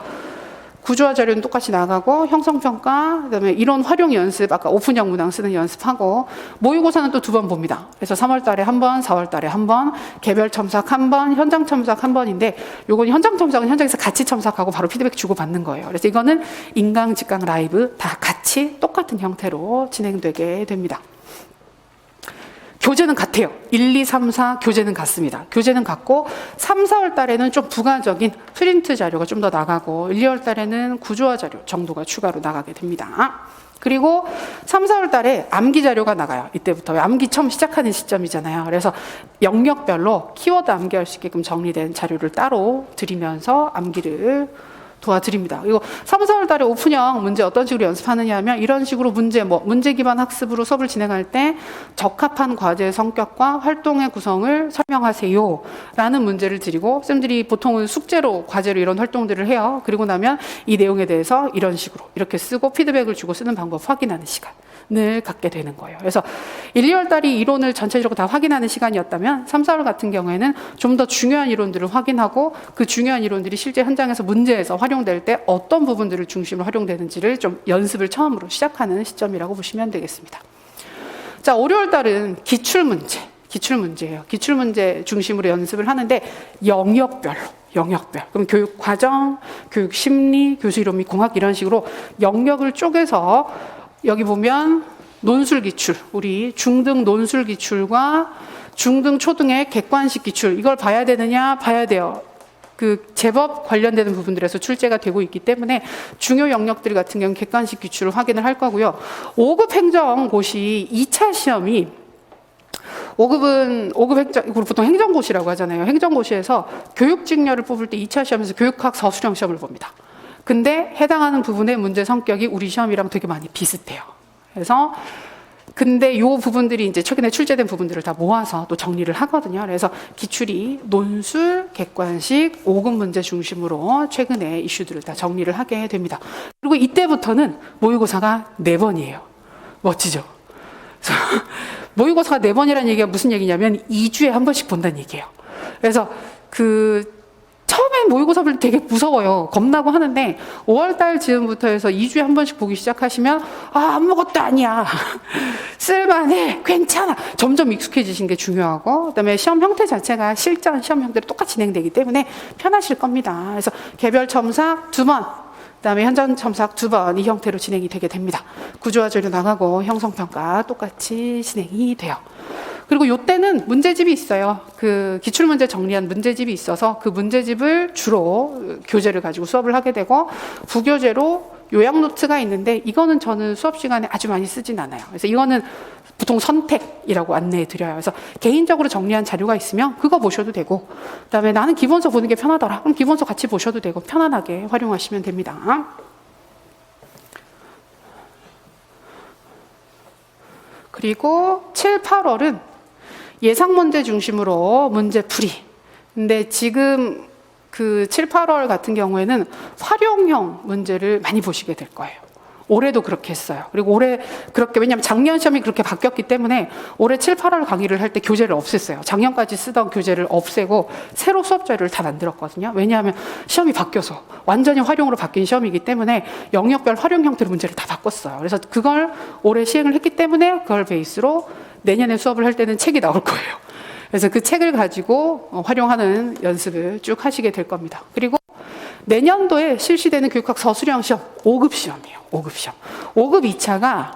구조화 자료는 똑같이 나가고 형성평가, 그다음에 이론 활용 연습, 아까 오픈형 문항 쓰는 연습하고 모의고사는 또 2번 봅니다. 그래서 3월 달에 1번, 4월 달에 1번, 개별 첨삭 1번, 현장 첨삭 1번인데 요건 현장 첨삭은 현장에서 같이 첨삭하고 바로 피드백 주고 받는 거예요. 그래서 이거는 인강, 직강, 라이브 다 같이 똑같은 형태로 진행되게 됩니다. 교재는 같아요. 1, 2, 3, 4 교재는 같습니다. 교재는 같고 3, 4월 달에는 좀 부가적인 프린트 자료가 좀 더 나가고 1, 2월 달에는 구조화 자료 정도가 추가로 나가게 됩니다. 그리고 3, 4월 달에 암기 자료가 나가요. 이때부터 암기 처음 시작하는 시점이잖아요. 그래서 영역별로 키워드 암기할 수 있게끔 정리된 자료를 따로 드리면서 암기를 도와드립니다. 그리고 3, 4월 달에 오픈형 문제 어떤 식으로 연습하느냐 하면 이런 식으로 문제 기반 학습으로 수업을 진행할 때 적합한 과제의 성격과 활동의 구성을 설명하세요 라는 문제를 드리고 쌤들이 보통은 숙제로 과제로 이런 활동들을 해요. 그리고 나면 이 내용에 대해서 이런 식으로 이렇게 쓰고 피드백을 주고 쓰는 방법 확인하는 시간을 갖게 되는 거예요. 그래서 1, 2월 달이 이론을 전체적으로 다 확인하는 시간이었다면 3, 4월 같은 경우에는 좀 더 중요한 이론들을 확인하고 그 중요한 이론들이 실제 현장에서 문제에서 활용될 때 어떤 부분들을 중심으로 활용되는지를 좀 연습을 처음으로 시작하는 시점이라고 보시면 되겠습니다. 자, 5, 6월 달은 기출문제예요. 기출문제 중심으로 연습을 하는데 영역별. 그럼 교육 과정, 교육 심리, 교수 이론 및 공학 이런 식으로 영역을 쪼개서 여기 보면 논술 기출, 우리 중등 논술 기출과 중등 초등의 객관식 기출 이걸 봐야 되느냐? 봐야 돼요. 그 제법 관련되는 부분들에서 출제가 되고 있기 때문에 중요 영역들 같은 경우는 객관식 기출을 확인을 할 거고요. 5급 행정고시 2차 시험이 5급 행정, 보통 행정고시라고 하잖아요. 행정고시에서 교육직렬을 뽑을 때 2차 시험에서 교육학 서술형 시험을 봅니다. 근데 해당하는 부분의 문제 성격이 우리 시험이랑 되게 많이 비슷해요. 그래서 근데 요 부분들이 이제 최근에 출제된 부분들을 다 모아서 또 정리를 하거든요. 그래서 기출이 논술, 객관식, 5급 문제 중심으로 최근에 이슈들을 다 정리를 하게 됩니다. 그리고 이때부터는 모의고사가 4번이에요. 멋지죠? 모의고사가 4번이라는 얘기가 무슨 얘기냐면 2주에 한 번씩 본다는 얘기예요. 그래서 처음엔 모의고사 볼 때 되게 무서워요. 겁나고 하는데 5월달 즈음부터 해서 2주에 한 번씩 보기 시작하시면 아무것도 아니야. 쓸만해. 괜찮아. 점점 익숙해지신 게 중요하고 그다음에 시험 형태 자체가 실전 시험 형태로 똑같이 진행되기 때문에 편하실 겁니다. 그래서 개별 첨삭 2번 그다음에 현장 첨삭 2번 이 형태로 진행이 되게 됩니다. 구조화 자료 나가고 형성평가 똑같이 진행이 돼요. 그리고 요때는 문제집이 있어요. 그 기출문제 정리한 문제집이 있어서 그 문제집을 주로 교재를 가지고 수업을 하게 되고 부교재로 요약 노트가 있는데 이거는 저는 수업 시간에 아주 많이 쓰진 않아요. 그래서 이거는 보통 선택이라고 안내해 드려요. 그래서 개인적으로 정리한 자료가 있으면 그거 보셔도 되고 그다음에 나는 기본서 보는 게 편하더라. 그럼 기본서 같이 보셔도 되고 편안하게 활용하시면 됩니다. 그리고 7, 8월은 예상 문제 중심으로 문제풀이. 근데 지금 그 7, 8월 같은 경우에는 활용형 문제를 많이 보시게 될 거예요. 올해도 그렇게 했어요. 그리고 올해 그렇게, 왜냐하면 작년 시험이 그렇게 바뀌었기 때문에 올해 7, 8월 강의를 할 때 교재를 없앴어요. 작년까지 쓰던 교재를 없애고 새로 수업 자료를 다 만들었거든요. 왜냐하면 시험이 바뀌어서 완전히 활용으로 바뀐 시험이기 때문에 영역별 활용 형태로 문제를 다 바꿨어요. 그래서 그걸 올해 시행을 했기 때문에 그걸 베이스로 내년에 수업을 할 때는 책이 나올 거예요. 그래서 그 책을 가지고 활용하는 연습을 쭉 하시게 될 겁니다. 그리고 내년도에 실시되는 교육학 서술형 시험 5급 시험이에요. 5급 시험. 5급 2차가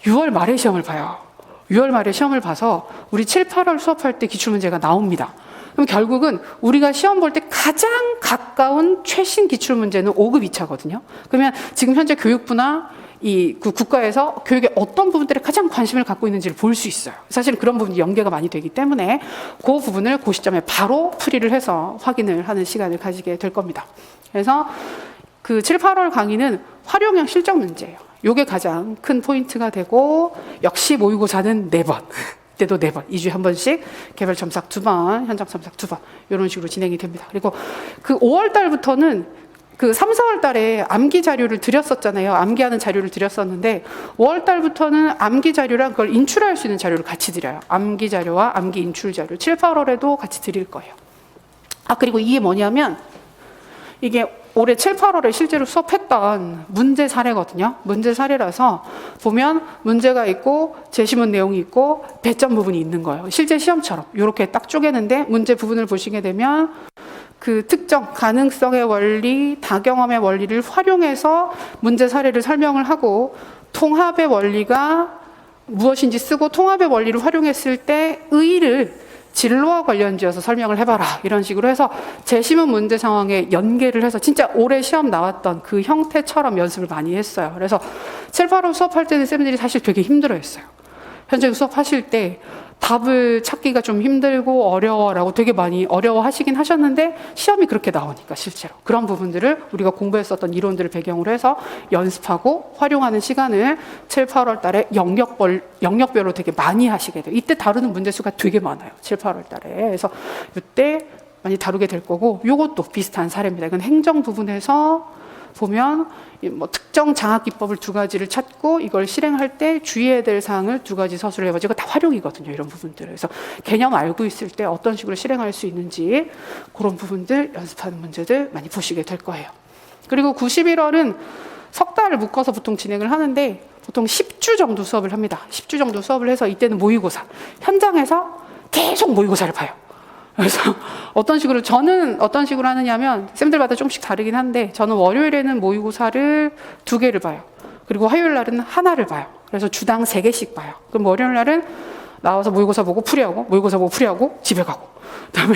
6월 말에 시험을 봐요. 6월 말에 시험을 봐서 우리 7, 8월 수업할 때 기출문제가 나옵니다. 그럼 결국은 우리가 시험 볼 때 가장 가까운 최신 기출문제는 5급 2차거든요. 그러면 지금 현재 교육부나 그 국가에서 교육에 어떤 부분들에 가장 관심을 갖고 있는지를 볼 수 있어요. 사실은 그런 부분이 연계가 많이 되기 때문에 그 부분을 그 시점에 바로 풀이를 해서 확인을 하는 시간을 가지게 될 겁니다. 그래서 그 7, 8월 강의는 활용형 실적 문제예요. 이게 가장 큰 포인트가 되고, 역시 모의고사는 4번. 때도 4번, 2주에 한 번씩 개별 첨삭 2번, 현장 첨삭 2번 이런 식으로 진행이 됩니다. 그리고 그 5월 달부터는 그 3, 4월 달에 암기 자료를 드렸었잖아요. 암기하는 자료를 드렸었는데 5월 달부터는 암기 자료랑 그걸 인출할 수 있는 자료를 같이 드려요. 암기 자료와 암기 인출 자료 7, 8월에도 같이 드릴 거예요. 그리고 이게 뭐냐면 이게 올해 7, 8월에 실제로 수업했던 문제 사례거든요. 문제 사례라서 보면 문제가 있고 제시문 내용이 있고 배점 부분이 있는 거예요. 실제 시험처럼 이렇게 딱 쪼개는데 문제 부분을 보시게 되면 그 특정 가능성의 원리, 다경험의 원리를 활용해서 문제 사례를 설명을 하고 통합의 원리가 무엇인지 쓰고 통합의 원리를 활용했을 때 의의를 진로와 관련지어서 설명을 해봐라 이런 식으로 해서 제시문 문제 상황에 연계를 해서 진짜 올해 시험 나왔던 그 형태처럼 연습을 많이 했어요. 그래서 7, 8월 수업할 때는 쌤들이 사실 되게 힘들어했어요. 현재 수업하실 때 답을 찾기가 좀 힘들고 어려워라고 되게 많이 어려워하시긴 하셨는데 시험이 그렇게 나오니까 실제로 그런 부분들을 우리가 공부했었던 이론들을 배경으로 해서 연습하고 활용하는 시간을 7, 8월 달에 영역별로 되게 많이 하시게 돼요. 이때 다루는 문제 수가 되게 많아요. 7, 8월 달에. 그래서 이때 많이 다루게 될 거고, 이것도 비슷한 사례입니다. 이건 행정 부분에서 보면 뭐 특정 장학 기법을 2가지를 찾고 이걸 실행할 때 주의해야 될 사항을 2가지 서술을 해가지고 다 활용이거든요. 이런 부분들. 그래서 개념 알고 있을 때 어떤 식으로 실행할 수 있는지 그런 부분들 연습하는 문제들 많이 보시게 될 거예요. 그리고 9, 11월은 석 달을 묶어서 보통 진행을 하는데 보통 10주 정도 수업을 합니다. 10주 정도 수업을 해서 이때는 모의고사. 현장에서 계속 모의고사를 봐요. 그래서 저는 어떤 식으로 하느냐면 쌤들마다 조금씩 다르긴 한데 저는 월요일에는 모의고사를 2개를 봐요. 그리고 화요일 날은 하나를 봐요. 그래서 주당 3개씩 봐요. 그럼 월요일 날은 나와서 모의고사 보고 풀이하고 모의고사 보고 풀이하고 집에 가고, 그다음에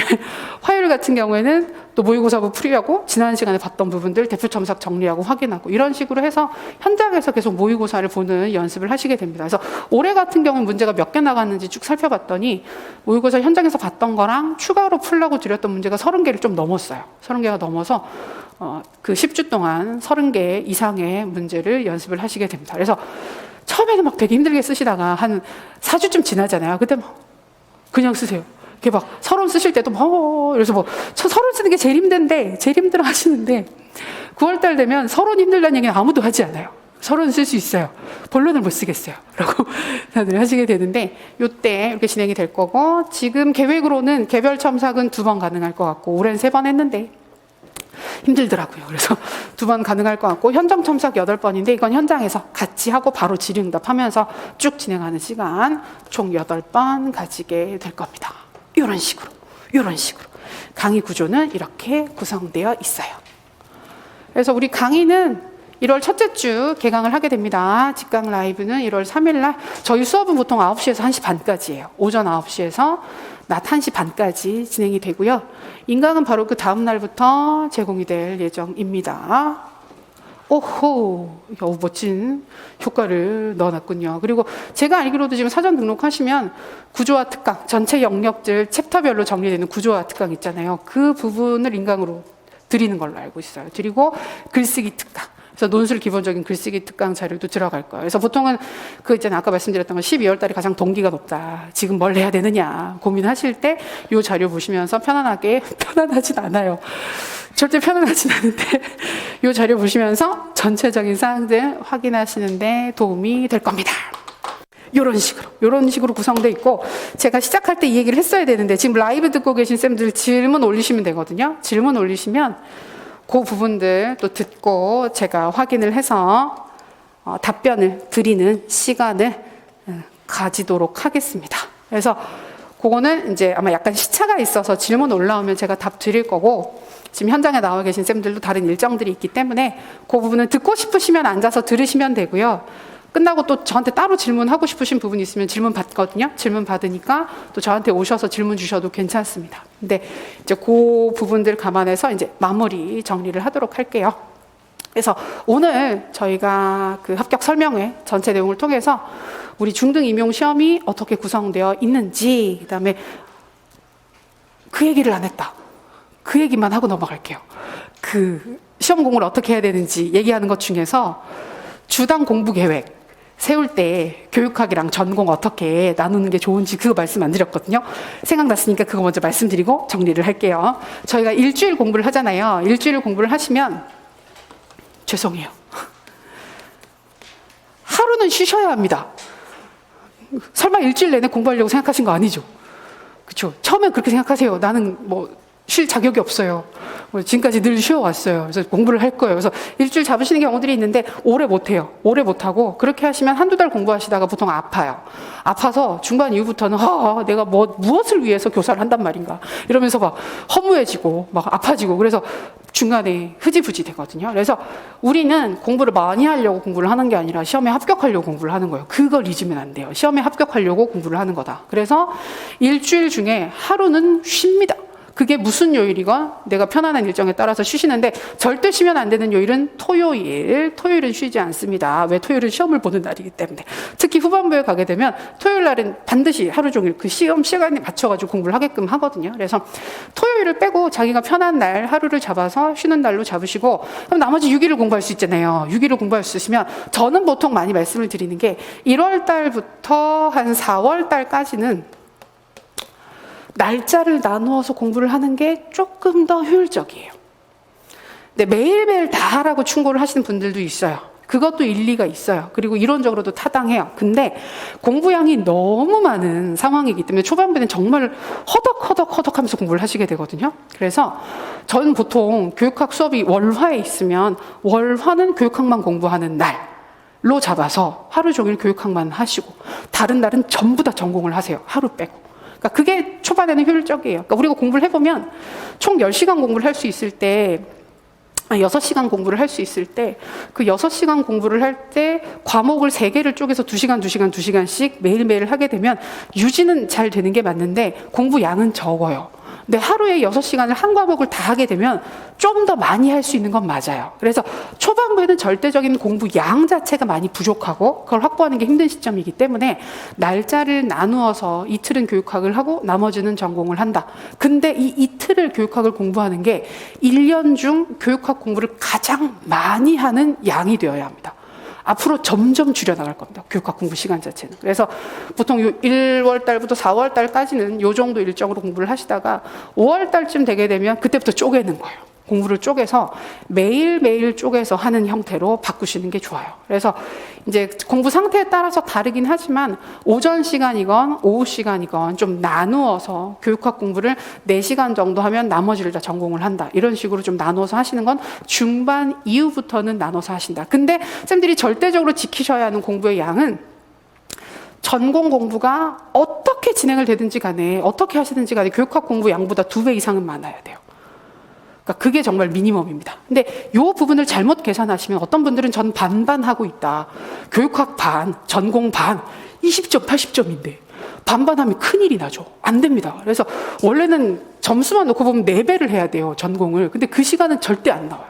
화요일 같은 경우에는 또 모의고사 보고 풀이하고 지난 시간에 봤던 부분들 대표 첨삭 정리하고 확인하고 이런 식으로 해서 현장에서 계속 모의고사를 보는 연습을 하시게 됩니다. 그래서 올해 같은 경우는 문제가 몇 개 나갔는지 쭉 살펴봤더니 모의고사 현장에서 봤던 거랑 추가로 풀라고 드렸던 문제가 30개를 좀 넘었어요. 30개가 넘어서 그 10주 동안 30개 이상의 문제를 연습을 하시게 됩니다. 그래서 처음에는 막 되게 힘들게 쓰시다가 한 4주쯤 지나잖아요. 그때 막 그냥 쓰세요. 이렇게 막 서론 쓰실 때도 그래서 뭐 서론 쓰는 게 제일 힘들어 하시는데 9월달 되면 서론 힘들다는 얘기는 아무도 하지 않아요. 서론 쓸 수 있어요. 본론을 못 쓰겠어요. 라고 다들 하시게 되는데 이때 이렇게 진행이 될 거고, 지금 계획으로는 개별 첨삭은 2번 가능할 것 같고 올해는 3번 했는데 힘들더라고요. 그래서 2번 가능할 것 같고 현장 첨삭 8번인데 이건 현장에서 같이 하고 바로 질의응답 하면서 쭉 진행하는 시간 총 8번 가지게 될 겁니다. 이런 식으로 강의 구조는 이렇게 구성되어 있어요. 그래서 우리 강의는 1월 첫째 주 개강을 하게 됩니다. 직강 라이브는 1월 3일 날 저희 수업은 보통 9시에서 1시 반까지예요. 오전 9시에서 낮 1시 반까지 진행이 되고요. 인강은 바로 그 다음 날부터 제공이 될 예정입니다. 오호, 멋진 효과를 넣어놨군요. 그리고 제가 알기로도 지금 사전 등록하시면 구조화 특강, 전체 영역들 챕터별로 정리되는 구조화 특강 있잖아요. 그 부분을 인강으로 드리는 걸로 알고 있어요. 드리고 글쓰기 특강. 그래서 논술 기본적인 글쓰기 특강 자료도 들어갈 거예요. 그래서 보통은 그 있잖아요. 아까 말씀드렸던 건 12월 달이 가장 동기가 높다. 지금 뭘 해야 되느냐 고민하실 때 이 자료 보시면서 편안하진 않아요. 절대 편안하진 않은데 이 자료 보시면서 전체적인 사항들 확인하시는데 도움이 될 겁니다. 이런 식으로 구성되어 있고, 제가 시작할 때 이 얘기를 했어야 되는데 지금 라이브 듣고 계신 쌤들 질문 올리시면 되거든요. 질문 올리시면 그 부분들 또 듣고 제가 확인을 해서 답변을 드리는 시간을 가지도록 하겠습니다. 그래서 그거는 이제 아마 약간 시차가 있어서 질문 올라오면 제가 답 드릴 거고, 지금 현장에 나와 계신 쌤들도 다른 일정들이 있기 때문에 그 부분은 듣고 싶으시면 앉아서 들으시면 되고요. 끝나고 또 저한테 따로 질문하고 싶으신 부분이 있으면 질문 받거든요. 질문 받으니까 또 저한테 오셔서 질문 주셔도 괜찮습니다. 근데 이제 그 부분들 감안해서 이제 마무리 정리를 하도록 할게요. 그래서 오늘 저희가 그 합격 설명회 전체 내용을 통해서 우리 중등 임용 시험이 어떻게 구성되어 있는지, 그다음에 그 얘기를 안 했다. 그 얘기만 하고 넘어갈게요. 그 시험 공부를 어떻게 해야 되는지 얘기하는 것 중에서 주당 공부 계획 세울 때 교육학이랑 전공 어떻게 나누는 게 좋은지 그거 말씀 안 드렸거든요. 생각났으니까 그거 먼저 말씀드리고 정리를 할게요. 저희가 일주일 공부를 하잖아요. 일주일 공부를 하시면 죄송해요. 하루는 쉬셔야 합니다. 설마 일주일 내내 공부하려고 생각하신 거 아니죠? 그렇죠? 처음엔 그렇게 생각하세요. 나는 뭐 쉴 자격이 없어요. 지금까지 늘 쉬어왔어요. 그래서 공부를 할 거예요. 그래서 일주일 잡으시는 경우들이 있는데 오래 못해요. 오래 못하고 그렇게 하시면 한두 달 공부하시다가 보통 아파요. 아파서 중반 이후부터는 내가 무엇을 위해서 교사를 한단 말인가 이러면서 막 허무해지고 막 아파지고 그래서 중간에 흐지부지 되거든요. 그래서 우리는 공부를 많이 하려고 공부를 하는 게 아니라 시험에 합격하려고 공부를 하는 거예요. 그걸 잊으면 안 돼요. 시험에 합격하려고 공부를 하는 거다. 그래서 일주일 중에 하루는 쉽니다. 그게 무슨 요일이건 내가 편안한 일정에 따라서 쉬시는데 절대 쉬면 안 되는 요일은 토요일. 토요일은 쉬지 않습니다. 왜? 토요일은 시험을 보는 날이기 때문에. 특히 후반부에 가게 되면 토요일 날은 반드시 하루 종일 그 시험 시간에 맞춰가지고 공부를 하게끔 하거든요. 그래서 토요일을 빼고 자기가 편한 날 하루를 잡아서 쉬는 날로 잡으시고 그럼 나머지 6일을 공부할 수 있잖아요. 6일을 공부할 수 있으면 저는 보통 많이 말씀을 드리는 게 1월 달부터 한 4월 달까지는 날짜를 나누어서 공부를 하는 게 조금 더 효율적이에요. 근데 매일매일 다 하라고 충고를 하시는 분들도 있어요. 그것도 일리가 있어요. 그리고 이론적으로도 타당해요. 근데 공부량이 너무 많은 상황이기 때문에 초반부에는 정말 허덕허덕 하면서 공부를 하시게 되거든요. 그래서 저는 보통 교육학 수업이 월화에 있으면 월화는 교육학만 공부하는 날로 잡아서 하루 종일 교육학만 하시고 다른 날은 전부 다 전공을 하세요. 하루 빼고. 그러니까 그게 초반에는 효율적이에요. 그러니까 우리가 공부를 해보면 총 10시간 공부를 할 수 있을 때 6시간 공부를 할 수 있을 때 그 6시간 공부를 할 때 과목을 3개를 쪼개서 2시간씩 매일매일 하게 되면 유지는 잘 되는 게 맞는데 공부 양은 적어요. 근데 하루에 6시간을 한 과목을 다 하게 되면 좀 더 많이 할 수 있는 건 맞아요. 그래서 초반부에는 절대적인 공부 양 자체가 많이 부족하고 그걸 확보하는 게 힘든 시점이기 때문에 날짜를 나누어서 이틀은 교육학을 하고 나머지는 전공을 한다. 근데 이 이틀을 교육학을 공부하는 게 1년 중 교육학 공부를 가장 많이 하는 양이 되어야 합니다. 앞으로 점점 줄여나갈 겁니다. 교육학 공부 시간 자체는. 그래서 보통 1월 달부터 4월 달까지는 요 정도 일정으로 공부를 하시다가 5월 달쯤 되게 되면 그때부터 쪼개는 거예요. 공부를 쪼개서 매일매일 쪼개서 하는 형태로 바꾸시는 게 좋아요. 그래서 이제 공부 상태에 따라서 다르긴 하지만 오전 시간이건 오후 시간이건 좀 나누어서 교육학 공부를 4시간 정도 하면 나머지를 다 전공을 한다. 이런 식으로 좀 나눠서 하시는 건 중반 이후부터는 나눠서 하신다. 근데 쌤들이 절대적으로 지키셔야 하는 공부의 양은 전공 공부가 어떻게 진행을 되든지 간에 어떻게 하시든지 간에 교육학 공부 양보다 2배 이상은 많아야 돼요. 그러니까 그게 정말 미니멈입니다. 근데 이 부분을 잘못 계산하시면 어떤 분들은 전 반반 하고 있다. 교육학 반, 전공 반, 20점, 80점인데 반반하면 큰일이 나죠. 안 됩니다. 그래서 원래는 점수만 놓고 보면 4배를 해야 돼요. 전공을. 근데 그 시간은 절대 안 나와요.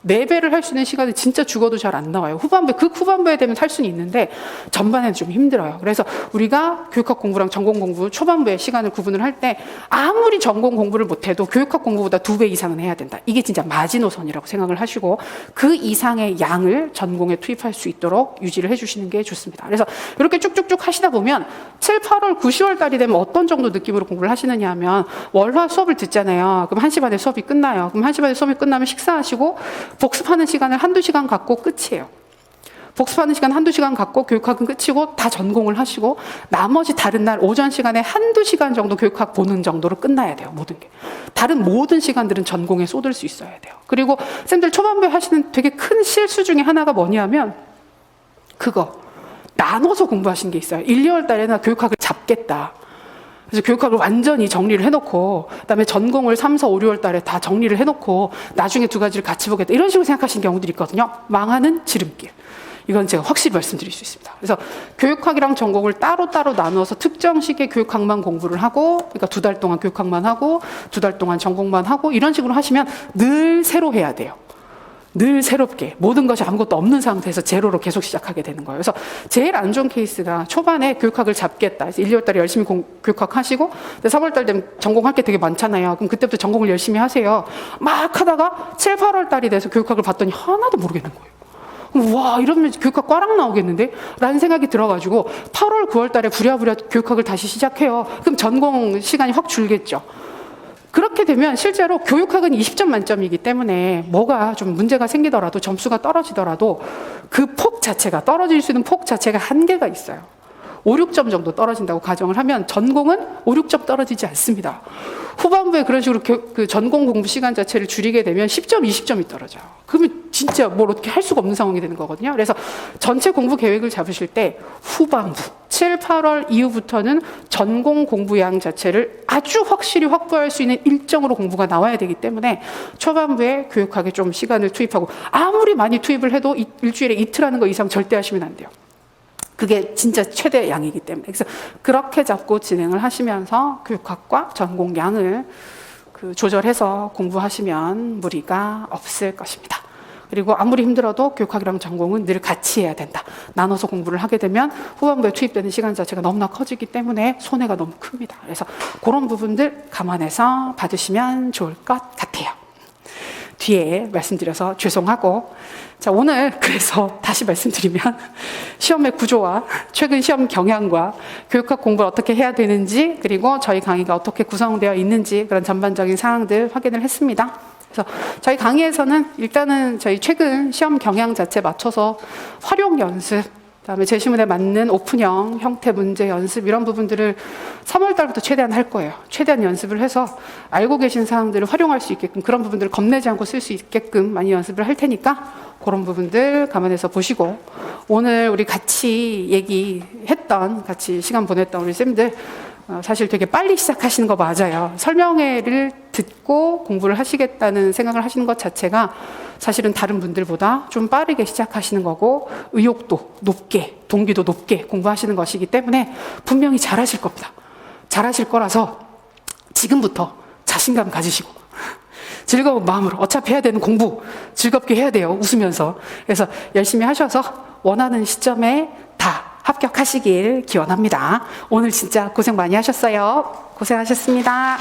4배를 할 수 있는 시간이 진짜 죽어도 잘 안 나와요. 후반부에 되면 할 수는 있는데 전반에는 좀 힘들어요. 그래서 우리가 교육학 공부랑 전공 공부 초반부에 시간을 구분을 할 때 아무리 전공 공부를 못해도 교육학 공부보다 2배 이상은 해야 된다. 이게 진짜 마지노선이라고 생각을 하시고 그 이상의 양을 전공에 투입할 수 있도록 유지를 해주시는 게 좋습니다. 그래서 이렇게 쭉쭉쭉 하시다 보면 7, 8월, 9, 10월 달이 되면 어떤 정도 느낌으로 공부를 하시느냐 하면 월화 수업을 듣잖아요. 그럼 1시 반에 수업이 끝나요. 그럼 1시 반에 수업이 끝나면 식사하시고 복습하는 시간을 1-2시간 갖고 끝이에요. 복습하는 시간 1-2시간 갖고 교육학은 끝이고 다 전공을 하시고 나머지 다른 날 오전 시간에 1-2시간 정도 교육학 보는 정도로 끝나야 돼요. 모든 게. 다른 모든 시간들은 전공에 쏟을 수 있어야 돼요. 그리고 쌤들 초반부에 하시는 되게 큰 실수 중에 하나가 뭐냐면 그거 나눠서 공부하시는 게 있어요. 1, 2월 달에는 교육학을 잡겠다. 그래서 교육학을 완전히 정리를 해놓고 그다음에 전공을 3, 4, 5, 6월 달에 다 정리를 해놓고 나중에 두 가지를 같이 보겠다 이런 식으로 생각하시는 경우들이 있거든요. 망하는 지름길. 이건 제가 확실히 말씀드릴 수 있습니다. 그래서 교육학이랑 전공을 따로따로 나누어서 특정 시기에 교육학만 공부를 하고, 그러니까 2달 동안 교육학만 하고 2달 동안 전공만 하고 이런 식으로 하시면 늘 새로 해야 돼요. 늘 새롭게 모든 것이 아무것도 없는 상태에서 제로로 계속 시작하게 되는 거예요. 그래서 제일 안 좋은 케이스가 초반에 교육학을 잡겠다. 그래서 1, 2월 달에 열심히 교육학 하시고 3월 달 되면 전공할 게 되게 많잖아요. 그럼 그때부터 전공을 열심히 하세요. 막 하다가 7, 8월 달이 돼서 교육학을 봤더니 하나도 모르겠는 거예요. 와, 이러면 교육학 꽈락 나오겠는데? 라는 생각이 들어가지고 8월, 9월 달에 부랴부랴 교육학을 다시 시작해요. 그럼 전공 시간이 확 줄겠죠. 그렇게 되면 실제로 교육학은 20점 만점이기 때문에 뭐가 좀 문제가 생기더라도 점수가 떨어지더라도 그 폭 자체가 떨어질 수 있는 폭 자체가 한계가 있어요. 5, 6점 정도 떨어진다고 가정을 하면 전공은 5, 6점 떨어지지 않습니다. 후반부에 그런 식으로 그 전공 공부 시간 자체를 줄이게 되면 10점, 20점이 떨어져요. 그러면 진짜 뭘 어떻게 할 수가 없는 상황이 되는 거거든요. 그래서 전체 공부 계획을 잡으실 때 후반부 7, 8월 이후부터는 전공 공부량 자체를 아주 확실히 확보할 수 있는 일정으로 공부가 나와야 되기 때문에 초반부에 교육학에 좀 시간을 투입하고 아무리 많이 투입을 해도 일주일에 이틀 하는 거 이상 절대 하시면 안 돼요. 그게 진짜 최대 양이기 때문에. 그래서 그렇게 잡고 진행을 하시면서 교육학과 전공량을 조절해서 공부하시면 무리가 없을 것입니다. 그리고 아무리 힘들어도 교육학이랑 전공은 늘 같이 해야 된다. 나눠서 공부를 하게 되면 후반부에 투입되는 시간 자체가 너무나 커지기 때문에 손해가 너무 큽니다. 그래서 그런 부분들 감안해서 받으시면 좋을 것 같아요. 뒤에 말씀드려서 죄송하고, 자, 오늘 그래서 다시 말씀드리면 시험의 구조와 최근 시험 경향과 교육학 공부를 어떻게 해야 되는지, 그리고 저희 강의가 어떻게 구성되어 있는지 그런 전반적인 사항들 확인을 했습니다. 그래서 저희 강의에서는 일단은 저희 최근 시험 경향 자체 맞춰서 활용 연습, 그다음에 제시문에 맞는 오픈형 형태 문제 연습 이런 부분들을 3월 달부터 최대한 할 거예요. 최대한 연습을 해서 알고 계신 사항들을 활용할 수 있게끔, 그런 부분들을 겁내지 않고 쓸 수 있게끔 많이 연습을 할 테니까 그런 부분들 감안해서 보시고, 오늘 우리 같이 얘기했던, 같이 시간 보냈던 우리 쌤들 사실 되게 빨리 시작하시는 거 맞아요. 설명회를 듣고 공부를 하시겠다는 생각을 하시는 것 자체가 사실은 다른 분들보다 좀 빠르게 시작하시는 거고, 의욕도 높게, 동기도 높게 공부하시는 것이기 때문에 분명히 잘하실 겁니다. 잘하실 거라서 지금부터 자신감 가지시고 즐거운 마음으로, 어차피 해야 되는 공부 즐겁게 해야 돼요. 웃으면서. 그래서 열심히 하셔서 원하는 시점에 다 합격하시길 기원합니다. 오늘 진짜 고생 많이 하셨어요. 고생하셨습니다.